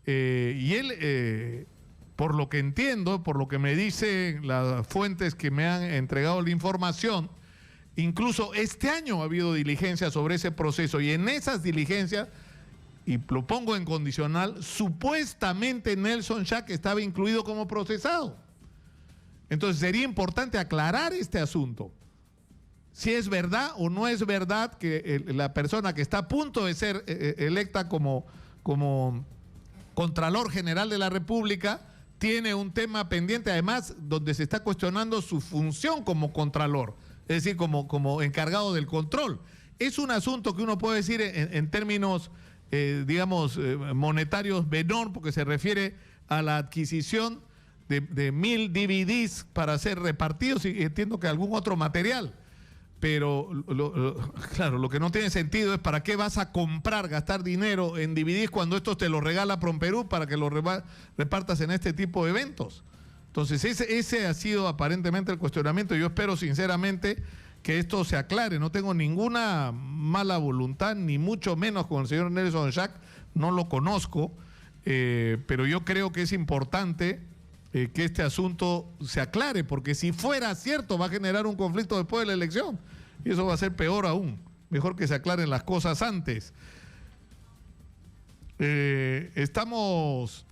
Y él, por lo que entiendo, por lo que me dicen las fuentes que me han entregado la información, incluso este año ha habido diligencias sobre ese proceso, y en esas diligencias, y lo pongo en condicional, supuestamente Nelson Schack estaba incluido como procesado. Entonces sería importante aclarar este asunto. Si es verdad o no es verdad que la persona que está a punto de ser electa como Contralor General de la República tiene un tema pendiente, además, donde se está cuestionando su función como Contralor, es decir, como encargado del control. Es un asunto que uno puede decir en términos digamos, monetarios menor, porque se refiere a la adquisición de 1000 DVDs para ser repartidos, y entiendo que algún otro material. Pero, claro, lo que no tiene sentido es para qué vas a gastar dinero en DVDs cuando estos te los regala PROMPERÚ para que los repartas en este tipo de eventos. Entonces, ese ha sido aparentemente el cuestionamiento. Yo espero sinceramente que esto se aclare. No tengo ninguna mala voluntad, ni mucho menos con el señor Nelson Schack, no lo conozco, pero yo creo que es importante que este asunto se aclare, porque si fuera cierto va a generar un conflicto después de la elección, y eso va a ser peor aún. Mejor que se aclaren las cosas antes. Estamos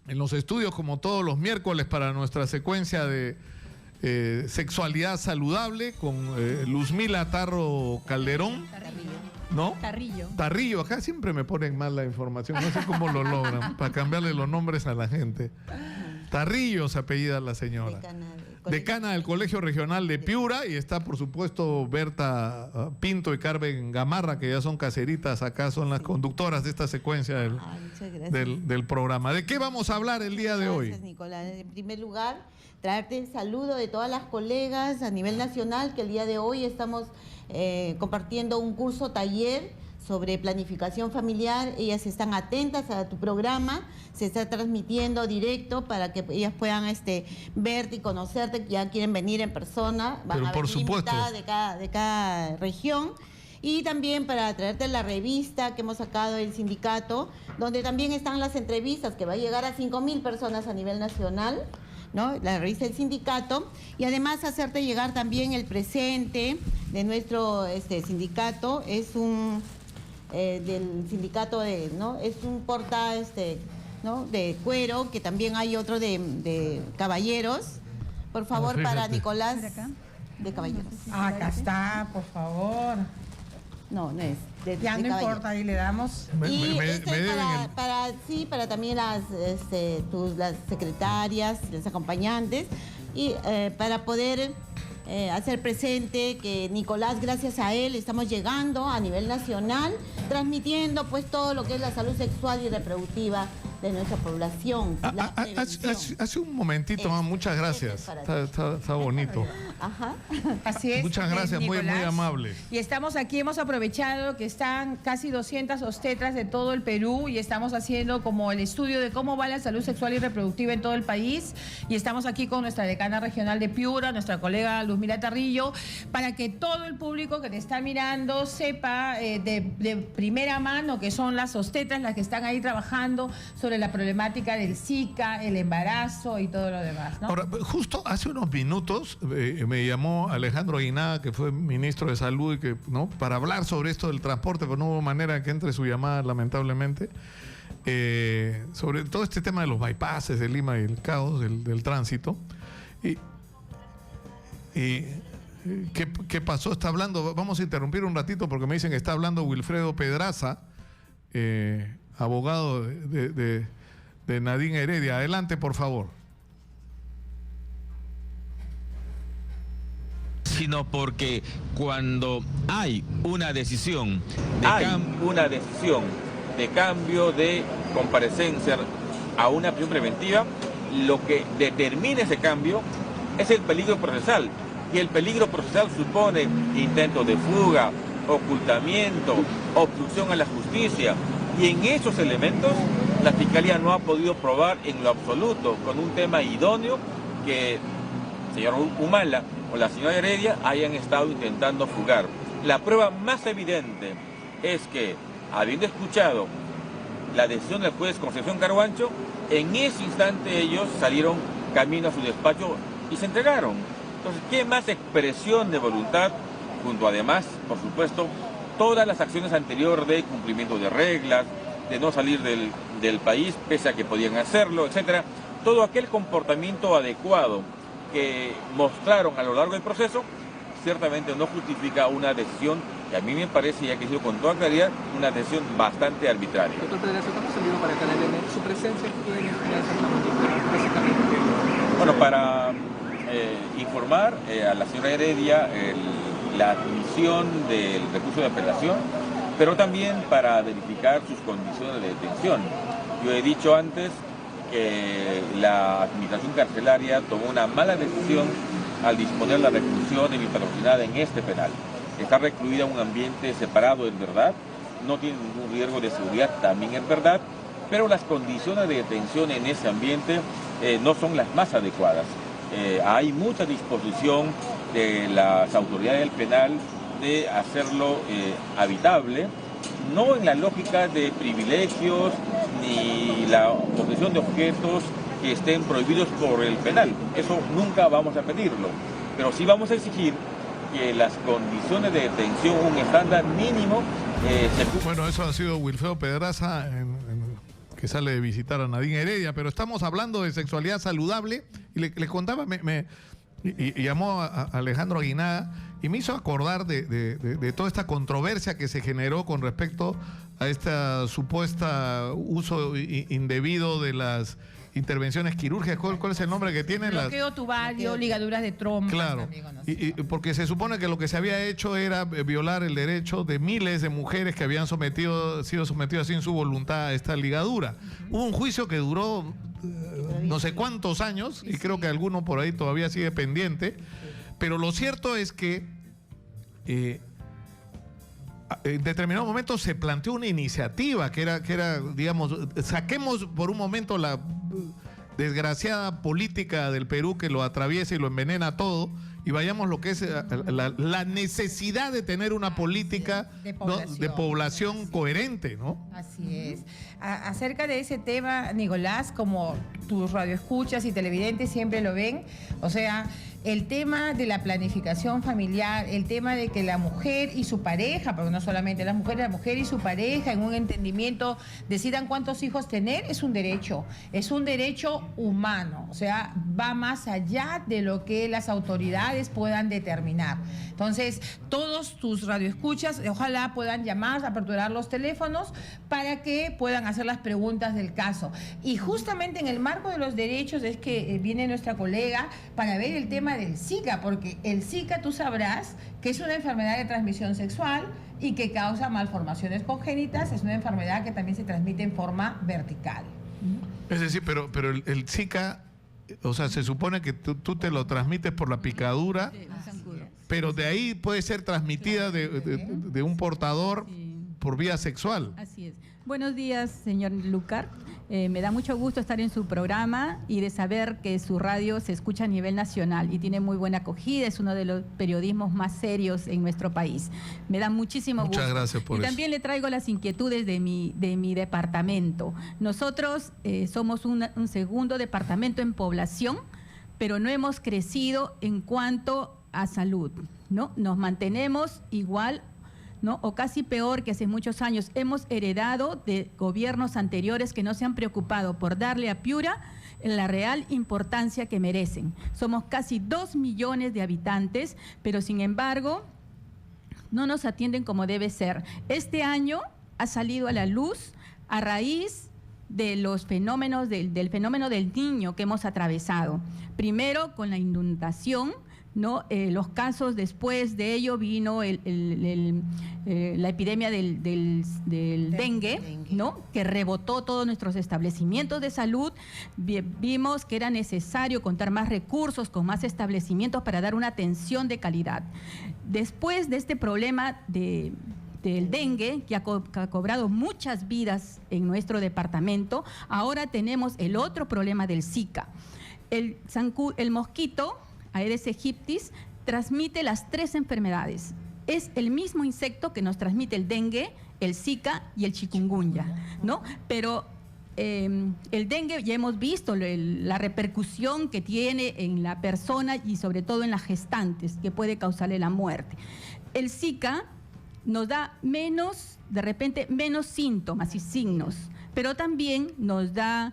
en los estudios como todos los miércoles para nuestra secuencia de Sexualidad Saludable con Luzmila Tarro Calderón. ¿No? Tarrillo, acá siempre me ponen mal la información, no sé cómo lo logran, para cambiarle los nombres a la gente. Tarrillo se apellida la señora. Decana del Colegio Regional de Piura, y está por supuesto Berta Pinto y Carmen Gamarra, que ya son caseritas acá, son las conductoras de esta secuencia del programa. ¿De qué vamos a hablar el día de hoy? Gracias, Nicolás. En primer lugar, traerte el saludo de todas las colegas a nivel nacional, que el día de hoy estamos compartiendo un curso taller sobre planificación familiar. Ellas están atentas a tu programa, se está transmitiendo directo para que ellas puedan verte y conocerte, que ya quieren venir en persona, van a venir invitadas de cada región. Y también para traerte la revista que hemos sacado del sindicato, donde también están las entrevistas, que va a llegar a 5.000 personas a nivel nacional, ¿no? La revista del sindicato, y además hacerte llegar también el presente de nuestro sindicato. Es un del sindicato ¿no? Es un porta ¿no? de cuero, que también hay otro de caballeros. Por favor, para Nicolás, de caballeros. Acá está, por favor. No, no es. Ya no importa, ahí le damos. Y para también las secretarias, las acompañantes, y para poder hacer presente que Nicolás, gracias a él, estamos llegando a nivel nacional, transmitiendo pues todo lo que es la salud sexual y reproductiva de nuestra población. Hace un momentito, muchas gracias. Está bonito. Ajá. Así es. Muchas gracias, muy amable. Y estamos aquí, hemos aprovechado que están casi 200 obstetras de todo el Perú, y estamos haciendo como el estudio de cómo va la salud sexual y reproductiva en todo el país, y estamos aquí con nuestra decana regional de Piura, nuestra colega Luzmila Tarrillo, para que todo el público que te está mirando sepa de primera mano que son las obstetras las que están ahí trabajando sobre la problemática del Zika, el embarazo y todo lo demás, ¿no? Ahora, justo hace unos minutos me llamó Alejandro Aguinaga, que fue ministro de Salud, y que, ¿no?, para hablar sobre esto del transporte, pero no hubo manera que entre su llamada, lamentablemente, sobre todo este tema de los bypasses de Lima y el caos del tránsito. ¿Qué pasó? Está hablando, vamos a interrumpir un ratito porque me dicen que está hablando Wilfredo Pedraza, abogado de Nadine Heredia. Adelante, por favor. Sino porque cuando hay una decisión de cambio de comparecencia a una prisión preventiva, lo que determina ese cambio es el peligro procesal. Y el peligro procesal supone intentos de fuga, ocultamiento, obstrucción a la justicia. Y en esos elementos la Fiscalía no ha podido probar en lo absoluto con un tema idóneo que el señor Humala o la señora Heredia hayan estado intentando fugar. La prueba más evidente es que, habiendo escuchado la decisión del juez Concepción Carhuancho, en ese instante ellos salieron camino a su despacho y se entregaron. Entonces, ¿qué más expresión de voluntad? Junto además, por supuesto, todas las acciones anteriores de cumplimiento de reglas, de no salir del país pese a que podían hacerlo, etcétera. Todo aquel comportamiento adecuado que mostraron a lo largo del proceso, ciertamente no justifica una decisión que a mí me parece, y ha sido con toda claridad, una decisión bastante arbitraria. Doctor Pedraza, ¿cómo se vino para Canal N? ¿Su presencia en básicamente? Bueno, para informar a la señora Heredia la admisión del recurso de apelación, pero también para verificar sus condiciones de detención. Yo he dicho antes que la administración carcelaria tomó una mala decisión al disponer la reclusión semipatrocinada en este penal. Está recluida en un ambiente separado, es verdad, no tiene ningún riesgo de seguridad, también es verdad, pero las condiciones de detención en ese ambiente no son las más adecuadas. Hay mucha disposición de las autoridades del penal de hacerlo habitable, no en la lógica de privilegios ni la posesión de objetos que estén prohibidos por el penal. Eso nunca vamos a pedirlo, pero sí vamos a exigir que las condiciones de detención, un estándar mínimo, Bueno, eso ha sido Wilfredo Pedraza, que sale de visitar a Nadine Heredia, pero estamos hablando de sexualidad saludable, y les contaba, y llamó a Alejandro Aguinaga y me hizo acordar de toda esta controversia que se generó con respecto a esta supuesta uso indebido de las intervenciones quirúrgicas. ¿Cuál es el nombre que tienen? Bloqueo tubario, ligaduras de trompa. Claro, y porque se supone que lo que se había hecho era violar el derecho de miles de mujeres que habían sido sometidas sin su voluntad a esta ligadura. Hubo un juicio que duró no sé cuántos años y creo que alguno por ahí todavía sigue pendiente, pero lo cierto es que en determinado momento se planteó una iniciativa que era, digamos, saquemos por un momento la desgraciada política del Perú que lo atraviesa y lo envenena todo y vayamos lo que es la necesidad de tener una política de población coherente, ¿no? Así es. Acerca de ese tema, Nicolás, como tus radioescuchas y televidentes siempre lo ven, o sea, el tema de la planificación familiar, el tema de que la mujer y su pareja, porque no solamente la mujer y su pareja en un entendimiento decidan cuántos hijos tener, es un derecho humano, o sea, va más allá de lo que las autoridades puedan determinar. Entonces, todos tus radioescuchas, ojalá puedan llamar, aperturar los teléfonos para que puedan hacer las preguntas del caso. Y justamente en el marco de los derechos es que viene nuestra colega para ver el tema del Zika, porque el Zika tú sabrás que es una enfermedad de transmisión sexual y que causa malformaciones congénitas, es una enfermedad que también se transmite en forma vertical. Es decir, pero el Zika, o sea, se supone que tú te lo transmites por la picadura, pero de ahí puede ser transmitida de un portador por vía sexual. Así es. Buenos días, señor Lucar. Me da mucho gusto estar en su programa y de saber que su radio se escucha a nivel nacional y tiene muy buena acogida. Es uno de los periodismos más serios en nuestro país. Me da muchísimo gusto. Muchas gracias por eso. Y también le traigo las inquietudes de mi departamento. Nosotros somos un segundo departamento en población, pero no hemos crecido en cuanto a salud, ¿no? Nos mantenemos igual, ¿no? O casi peor que hace muchos años. Hemos heredado de gobiernos anteriores que no se han preocupado por darle a Piura la real importancia que merecen. Somos casi 2 millones de habitantes, pero sin embargo no nos atienden como debe ser. Este año ha salido a la luz a raíz de los fenómenos del fenómeno del Niño que hemos atravesado. Primero con la inundación, ¿no? Los casos después de ello vino la epidemia del dengue, ¿no? Que rebotó todos nuestros establecimientos de salud. Vimos que era necesario contar más recursos, con más establecimientos para dar una atención de calidad. Después de este problema del dengue, que ha cobrado muchas vidas en nuestro departamento, ahora tenemos el otro problema del Zika. El mosquito Aedes aegypti transmite las 3 enfermedades. Es el mismo insecto que nos transmite el dengue, el Zika y el chikungunya, ¿no? Pero el dengue ya hemos visto la repercusión que tiene en la persona y sobre todo en las gestantes, que puede causarle la muerte. El Zika nos da de repente menos síntomas y signos, pero también nos da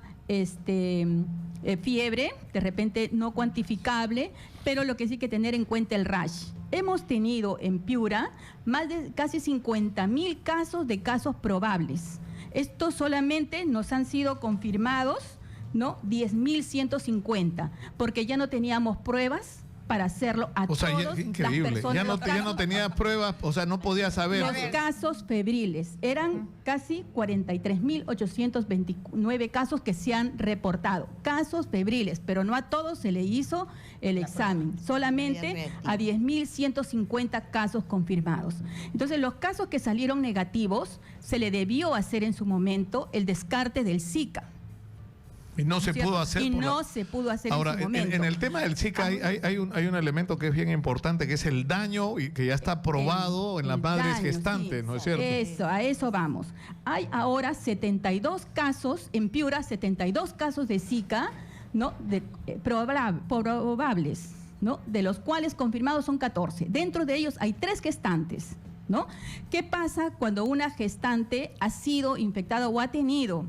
fiebre, de repente no cuantificable, pero lo que sí hay que tener en cuenta el rash. Hemos tenido en Piura más de casi 50.000 casos de casos probables. Estos solamente nos han sido confirmados, ¿no? 10.150, porque ya no teníamos pruebas para hacerlo a todas las personas. Increíble. Ya no tenía pruebas, o sea, no podía saber. Los casos febriles eran casi 43.829 casos que se han reportado. Casos febriles, pero no a todos se le hizo el examen, solamente a 10.150 casos confirmados. Entonces, los casos que salieron negativos, se le debió hacer en su momento el descarte del Zika. Y no se pudo hacer. Se pudo hacer ahora, en su momento. En el tema del Zika hay un elemento que es bien importante, que es el daño y que ya está probado en las madres gestantes, sí, ¿no es cierto? Eso, a eso vamos. Hay ahora 72 casos, en Piura, 72 casos de Zika, ¿no? Probables, ¿no? De los cuales confirmados son 14. Dentro de ellos hay 3 gestantes, ¿no? ¿Qué pasa cuando una gestante ha sido infectada o ha tenido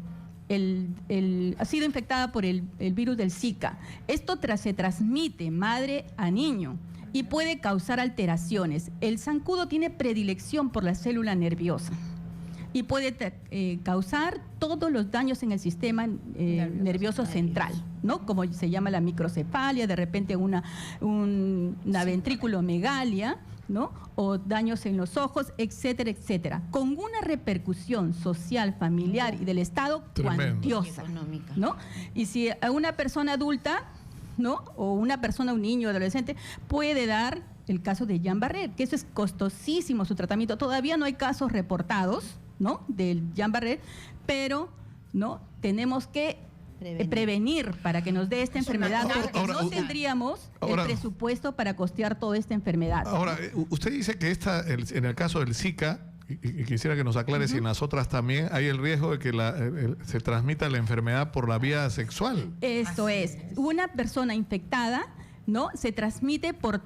ha sido infectada por el virus del Zika. Esto se transmite madre a niño y puede causar alteraciones. El zancudo tiene predilección por la célula nerviosa y puede causar todos los daños en el sistema nervioso central, ¿no? Como se llama la microcefalia, de repente una ventriculomegalia, ¿no? O daños en los ojos, etcétera, etcétera, con una repercusión social, familiar y del Estado cuantiosa, ¿no? Y si a una persona adulta, ¿no? O un niño, adolescente, puede dar el caso de Guillain-Barré, que eso es costosísimo su tratamiento. Todavía no hay casos reportados, ¿no? Del Guillain-Barré, pero no tenemos que prevenir para que nos dé esta enfermedad, porque no tendríamos el presupuesto para costear toda esta enfermedad. Ahora, usted dice que en el caso del Zika, y quisiera que nos aclare si en las otras también hay el riesgo de que se transmita la enfermedad por la vía sexual. Eso es. Una persona infectada, ¿no? Se transmite por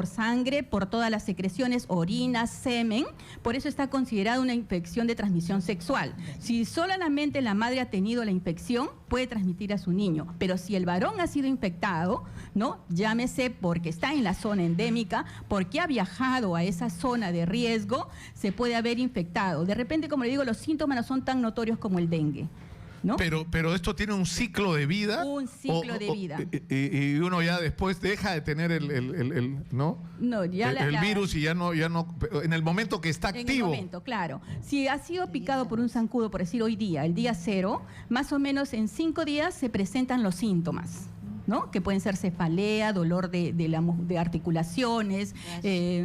sangre, por todas las secreciones, orina, semen. Por eso está considerada una infección de transmisión sexual. Si solamente la madre ha tenido la infección, puede transmitir a su niño. Pero si el varón ha sido infectado, ¿no? Llámese porque está en la zona endémica, porque ha viajado a esa zona de riesgo, se puede haber infectado. De repente, como le digo, los síntomas no son tan notorios como el dengue, ¿no? Pero esto tiene un ciclo de vida. Un ciclo de vida. Y uno ya después deja de tener el virus y ya no, en el momento que está activo. En el momento, claro. Si ha sido picado por un zancudo, por decir hoy día, el día 0, más o menos en 5 días se presentan los síntomas, ¿no? Que pueden ser cefalea, dolor de articulaciones,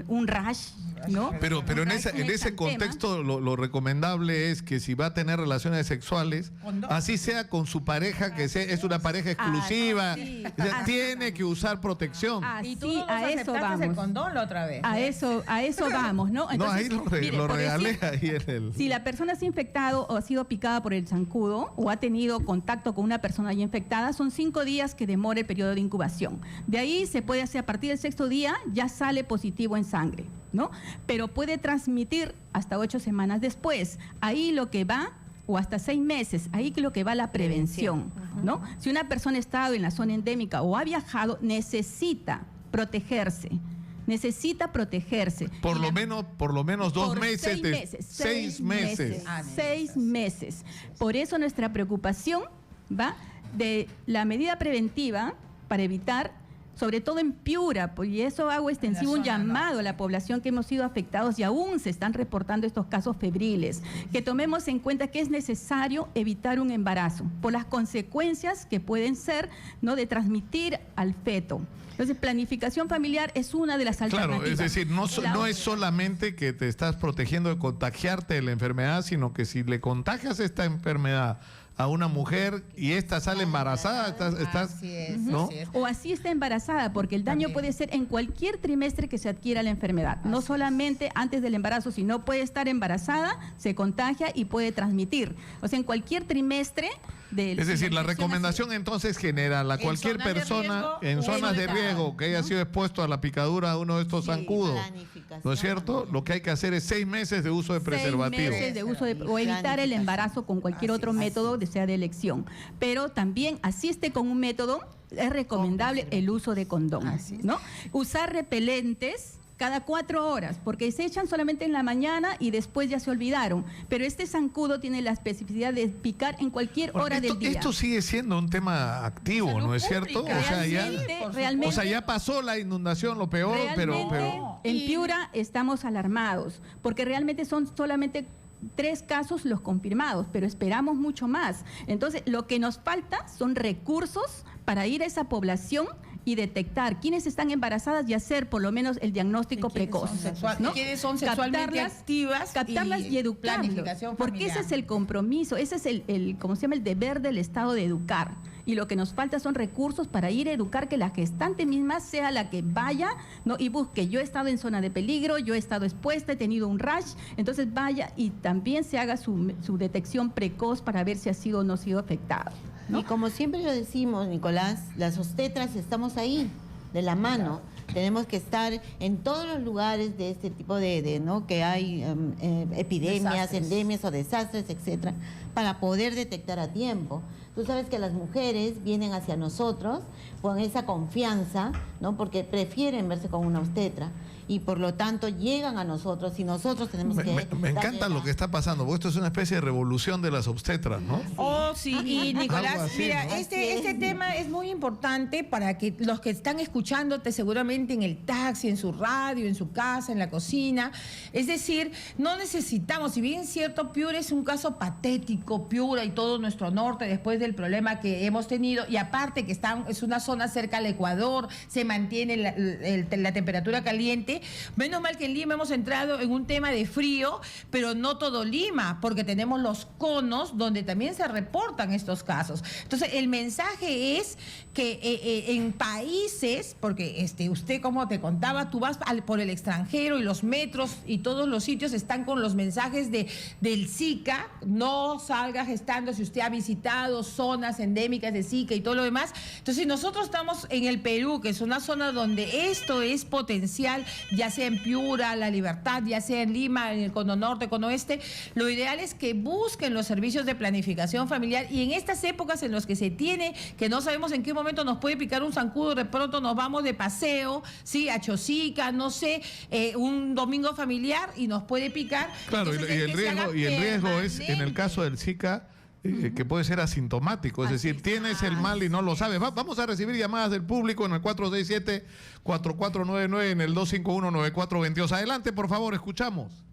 un rash, ¿no? Pero en ese contexto lo recomendable es que si va a tener relaciones sexuales, así sea con su pareja, que es una pareja exclusiva, tiene que usar protección. Y tú no a eso vamos. El condón la otra vez. A eso vamos, ¿no? Entonces, Entonces, lo regalé ahí en el... Si la persona se ha infectado o ha sido picada por el zancudo o ha tenido contacto con una persona ya infectada, son 5 días que demora el periodo de incubación. De ahí se puede hacer, a partir del 6º día ya sale positivo en sangre, ¿no? Pero puede transmitir hasta 8 semanas después. Ahí lo que va, o hasta 6 meses, ahí lo que va la prevención, ¿no? Si una persona ha estado en la zona endémica o ha viajado, necesita protegerse. Por lo menos 2 meses. 6 meses. 6 meses. Por eso nuestra preocupación va de la medida preventiva para evitar, sobre todo en Piura, y eso hago extensivo un llamado a la población que hemos sido afectados y aún se están reportando estos casos febriles, que tomemos en cuenta que es necesario evitar un embarazo por las consecuencias que pueden ser, ¿no?, de transmitir al feto. Entonces, planificación familiar es una de las alternativas. Claro, es decir, no es solamente que te estás protegiendo de contagiarte de la enfermedad, sino que si le contagias esta enfermedad a una mujer y esta sale embarazada, ¿no? O así está embarazada, porque el daño puede ser en cualquier trimestre que se adquiera la enfermedad, no solamente antes del embarazo, sino puede estar embarazada, se contagia y puede transmitir. O sea, en cualquier trimestre Es decir, la recomendación entonces general a cualquier persona en zonas de riesgo que haya sido expuesto a la picadura de uno de estos zancudos, ¿no es cierto? Lo que hay que hacer es 6 meses de uso de preservativo. 6 meses de uso o evitar el embarazo con cualquier otro método, sea de elección. Pero también, así esté con un método, es recomendable el uso de condón, ¿no? Usar repelentes cada 4 horas, porque se echan solamente en la mañana y después ya se olvidaron. Pero este zancudo tiene la especificidad de picar en cualquier hora del día. Esto sigue siendo un tema activo, ¿no es cierto? O sea, ya pasó la inundación, lo peor, pero... En Piura estamos alarmados, porque realmente son solamente 3 casos los confirmados, pero esperamos mucho más. Entonces, lo que nos falta son recursos para ir a esa población y detectar quiénes están embarazadas y hacer por lo menos el diagnóstico precoz. ¿No? ¿Quiénes son sexualmente activas? Captarlas y educarlas. Porque ese es el compromiso, ese es el ¿cómo se llama? El deber del Estado de educar. Y lo que nos falta son recursos para ir a educar, que la gestante misma sea la que vaya, ¿no? Y busque, yo he estado en zona de peligro, yo he estado expuesta, he tenido un rash, entonces vaya y también se haga su detección precoz para ver si ha sido o no ha sido afectado, ¿no? Y como siempre lo decimos, Nicolás, las obstetras estamos ahí, de la mano. Tenemos que estar en todos los lugares de este tipo de ¿no? que hay epidemias, Desastres. endemias o desastres, etcétera, para poder detectar a tiempo. Tú sabes que las mujeres vienen hacia nosotros con esa confianza, ¿no? Porque prefieren verse con una obstetra y por lo tanto llegan a nosotros y nosotros tenemos que... Me encanta lo que está pasando, porque esto es una especie de revolución de las obstetras, ¿no? Oh, sí, y Nicolás, Algo así, mira, ¿no? este tema es muy importante para que los que están escuchándote seguramente en el taxi, en su radio, en su casa, en la cocina, es decir, no necesitamos, si bien es cierto, Piura es un caso patético, Piura y todo nuestro norte después del problema que hemos tenido, y aparte que es una zona cerca al Ecuador, se mantiene la temperatura caliente. Menos mal que en Lima hemos entrado en un tema de frío, pero no todo Lima, porque tenemos los conos donde también se reportan estos casos. Entonces, el mensaje es que en países, porque usted, como te contaba, tú vas por el extranjero y los metros y todos los sitios están con los mensajes del Zika, no salga gestando si usted ha visitado zonas endémicas de Zika y todo lo demás. Entonces, nosotros estamos en el Perú, que es una zona donde esto es potencial, ya sea en Piura, La Libertad, ya sea en Lima, en el cono norte, cono oeste, lo ideal es que busquen los servicios de planificación familiar, y en estas épocas en las que se tiene, que no sabemos en qué momento nos puede picar un zancudo, de pronto nos vamos de paseo, ¿sí? A Chosica, no sé, un domingo familiar y nos puede picar. Claro, Entonces, y el riesgo es, en el caso del Zika, que puede ser asintomático, es decir, tienes el mal y no lo sabes. Vamos a recibir llamadas del público en el 467-4499, en el 251-9422. Adelante, por favor, escuchamos.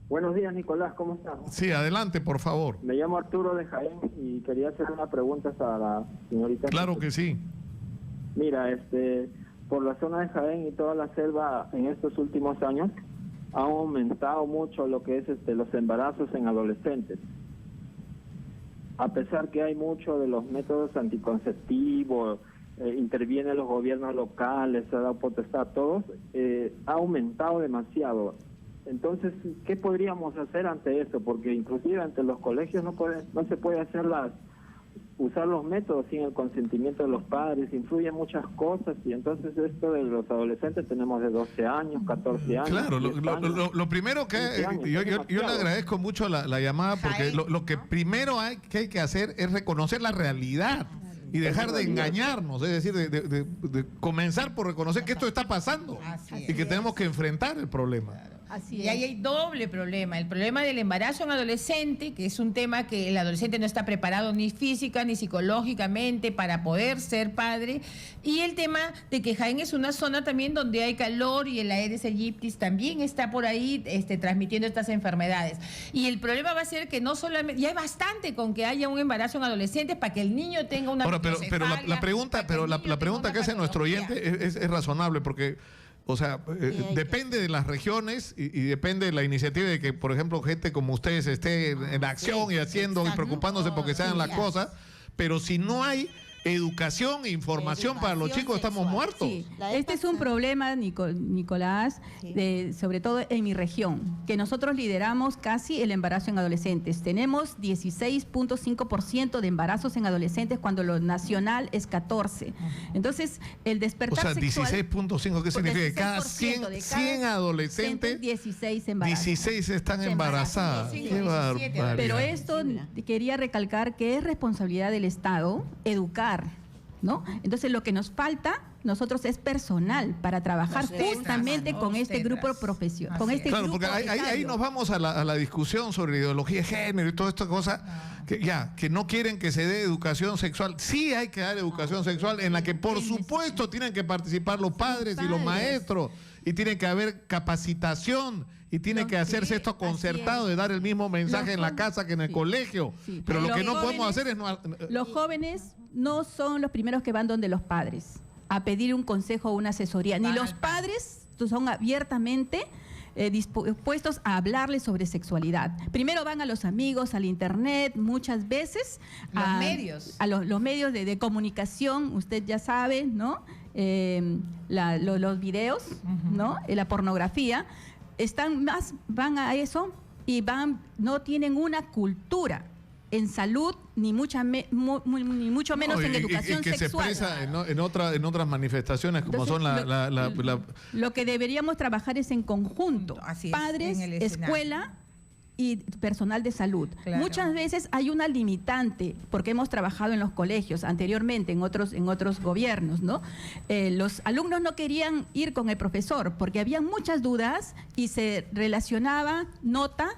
Buenos días, Nicolás, ¿cómo estás? Sí, adelante, por favor. Me llamo Arturo de Jaén y quería hacer una pregunta a la señorita. Claro que sí. Mira, por la zona de Jaén y toda la selva en estos últimos años ha aumentado mucho lo que es los embarazos en adolescentes. A pesar que hay mucho de los métodos anticonceptivos, intervienen los gobiernos locales, se ha dado potestad a todos, ha aumentado demasiado. Entonces, ¿qué podríamos hacer ante eso? Porque inclusive ante los colegios no se puede usar los métodos sin el consentimiento de los padres, influyen muchas cosas, y entonces esto de los adolescentes tenemos de 12 años, 14 años. Claro, lo primero que yo le agradezco mucho la llamada, porque lo que primero que hay que hacer es reconocer la realidad y dejar de engañarnos, es decir, de comenzar por reconocer que esto está pasando y que tenemos que enfrentar el problema. Y ahí hay doble problema, el problema del embarazo en adolescente, que es un tema que el adolescente no está preparado ni física ni psicológicamente para poder ser padre, y el tema de que Jaén es una zona también donde hay calor y el Aedes aegypti también está por ahí transmitiendo estas enfermedades. Y el problema va a ser que no solamente, ya hay bastante con que haya un embarazo en adolescentes para que el niño tenga una... Ahora, pero la pregunta que hace nuestro oyente es razonable, porque... O sea, depende de las regiones y depende de la iniciativa de que, por ejemplo, gente como ustedes esté en acción y haciendo y preocupándose porque se hagan las cosas, pero si no hay educación e información para los chicos, estamos muertos. Sí. Este es un problema, Nicolás, sobre todo en mi región, que nosotros lideramos casi el embarazo en adolescentes. Tenemos 16.5% de embarazos en adolescentes cuando lo nacional es 14%. Entonces, el despertar sexual... O sea, 16.5, ¿qué significa? Que cada 100 adolescentes, 16 embarazos. 16 están embarazadas. Qué barbaridad. Pero esto quería recalcar que es responsabilidad del Estado educar, ¿no? Entonces, lo que nos falta nosotros es personal para trabajar justamente con este grupo profesional. Claro, porque ahí nos vamos a la discusión sobre ideología de género y toda esta cosa, que no quieren que se dé educación sexual. Sí hay que dar educación sexual en la que, por supuesto, tienen que participar los padres y los maestros, y tiene que haber capacitación, y tiene que hacerse esto concertado de dar el mismo mensaje en la casa que en el colegio. Sí. Pero lo que no podemos hacer es... Los jóvenes no son los primeros que van donde los padres a pedir un consejo o una asesoría. Ni los padres son abiertamente dispuestos a hablarles sobre sexualidad. Primero van a los amigos, al internet, muchas veces a los medios de comunicación, usted ya sabe, ¿no? Los videos, ¿no? La pornografía, van a eso y no tienen una cultura en salud, ni mucho menos en educación que sexual. Se expresa en otras manifestaciones como entonces, lo que deberíamos trabajar es en conjunto, padres, escuela y personal de salud. Claro. Muchas veces hay una limitante, porque hemos trabajado en los colegios anteriormente, en otros gobiernos, ¿no? Los alumnos no querían ir con el profesor porque había muchas dudas y se relacionaba nota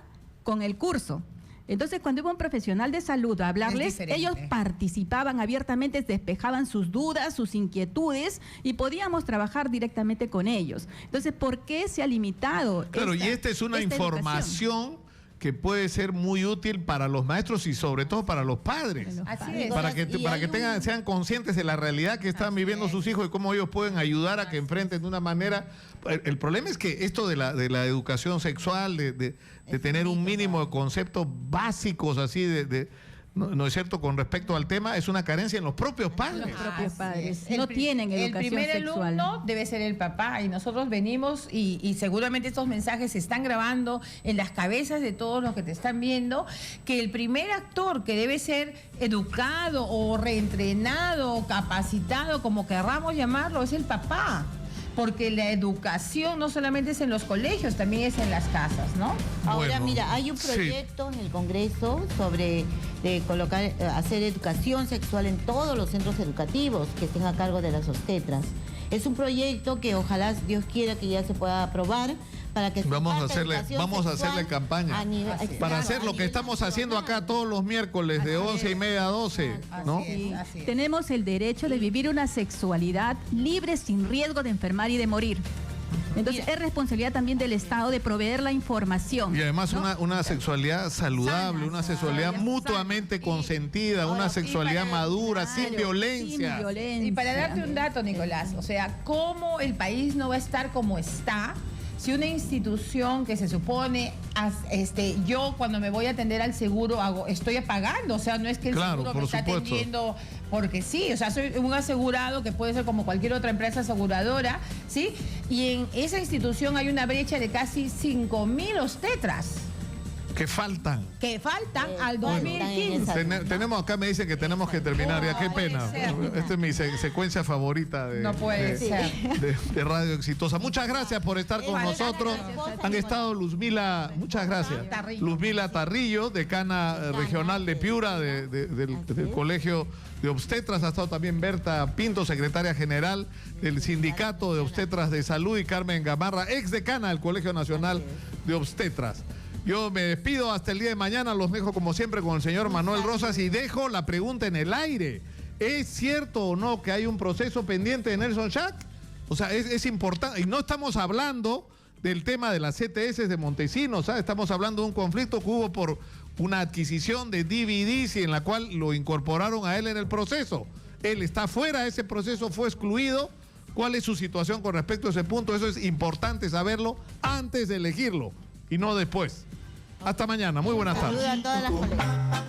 con el curso. Entonces, cuando iba un profesional de salud a hablarles, ellos participaban abiertamente, despejaban sus dudas, sus inquietudes y podíamos trabajar directamente con ellos. Entonces, ¿por qué se ha limitado? Claro, y esta es una información que puede ser muy útil para los maestros y sobre todo para los padres. Así es. Para que sean conscientes de la realidad que están viviendo sus hijos y cómo ellos pueden ayudar a que enfrenten de una manera. El problema es que esto de la educación sexual, de tener un mínimo de conceptos básicos así no es cierto, con respecto al tema, es una carencia en los propios padres. Los propios padres no tienen educación sexual. El primer alumno debe ser el papá y nosotros venimos y seguramente estos mensajes se están grabando en las cabezas de todos los que te están viendo, que el primer actor que debe ser educado o reentrenado o capacitado, como querramos llamarlo, es el papá. Porque la educación no solamente es en los colegios, también es en las casas, ¿no? Ahora, mira, hay un proyecto en el Congreso sobre hacer educación sexual en todos los centros educativos que estén a cargo de las obstetras. Es un proyecto que ojalá Dios quiera que ya se pueda aprobar para que vamos a hacerle campaña para hacer lo que estamos haciendo acá todos los miércoles de 11:30 a 12, ¿no? Así es. Tenemos el derecho de vivir una sexualidad libre, sin riesgo de enfermar y de morir. Entonces es responsabilidad también del Estado de proveer la información. Y además, ¿no? una sexualidad saludable, una sexualidad mutuamente consentida, una sexualidad madura, sin violencia. Y para darte un dato, Nicolás, o sea, ¿cómo el país no va a estar como está? Si una institución que se supone, yo cuando me voy a atender al seguro estoy pagando, o sea, no es que el seguro me está atendiendo porque sí, o sea, soy un asegurado que puede ser como cualquier otra empresa aseguradora, ¿sí? Y en esa institución hay una brecha de casi 5.000 obstetras. Que faltan al 2015. Tenemos acá, me dicen que tenemos que terminar, ya qué pena. Esta es mi secuencia favorita de Radio Exitosa. Muchas gracias por estar con nosotros. Han estado Luzmila, muchas gracias. Luzmila Tarrillo, decana regional de Piura del Colegio de Obstetras. Ha estado también Berta Pinto, secretaria general del Sindicato de Obstetras de Salud, y Carmen Gamarra, ex decana del Colegio Nacional de Obstetras. Yo me despido hasta el día de mañana, los dejo como siempre con el señor Manuel Rosas y dejo la pregunta en el aire. ¿Es cierto o no que hay un proceso pendiente de Nelson Schack? O sea, es importante, y no estamos hablando del tema de las CTS de Montesinos, ¿sabes? Estamos hablando de un conflicto que hubo por una adquisición de DVDs y en la cual lo incorporaron a él en el proceso. Él está fuera, ese proceso fue excluido. ¿Cuál es su situación con respecto a ese punto? Eso es importante saberlo antes de elegirlo y no después. Hasta mañana, muy buenas tardes. Saluda a todas las colegas.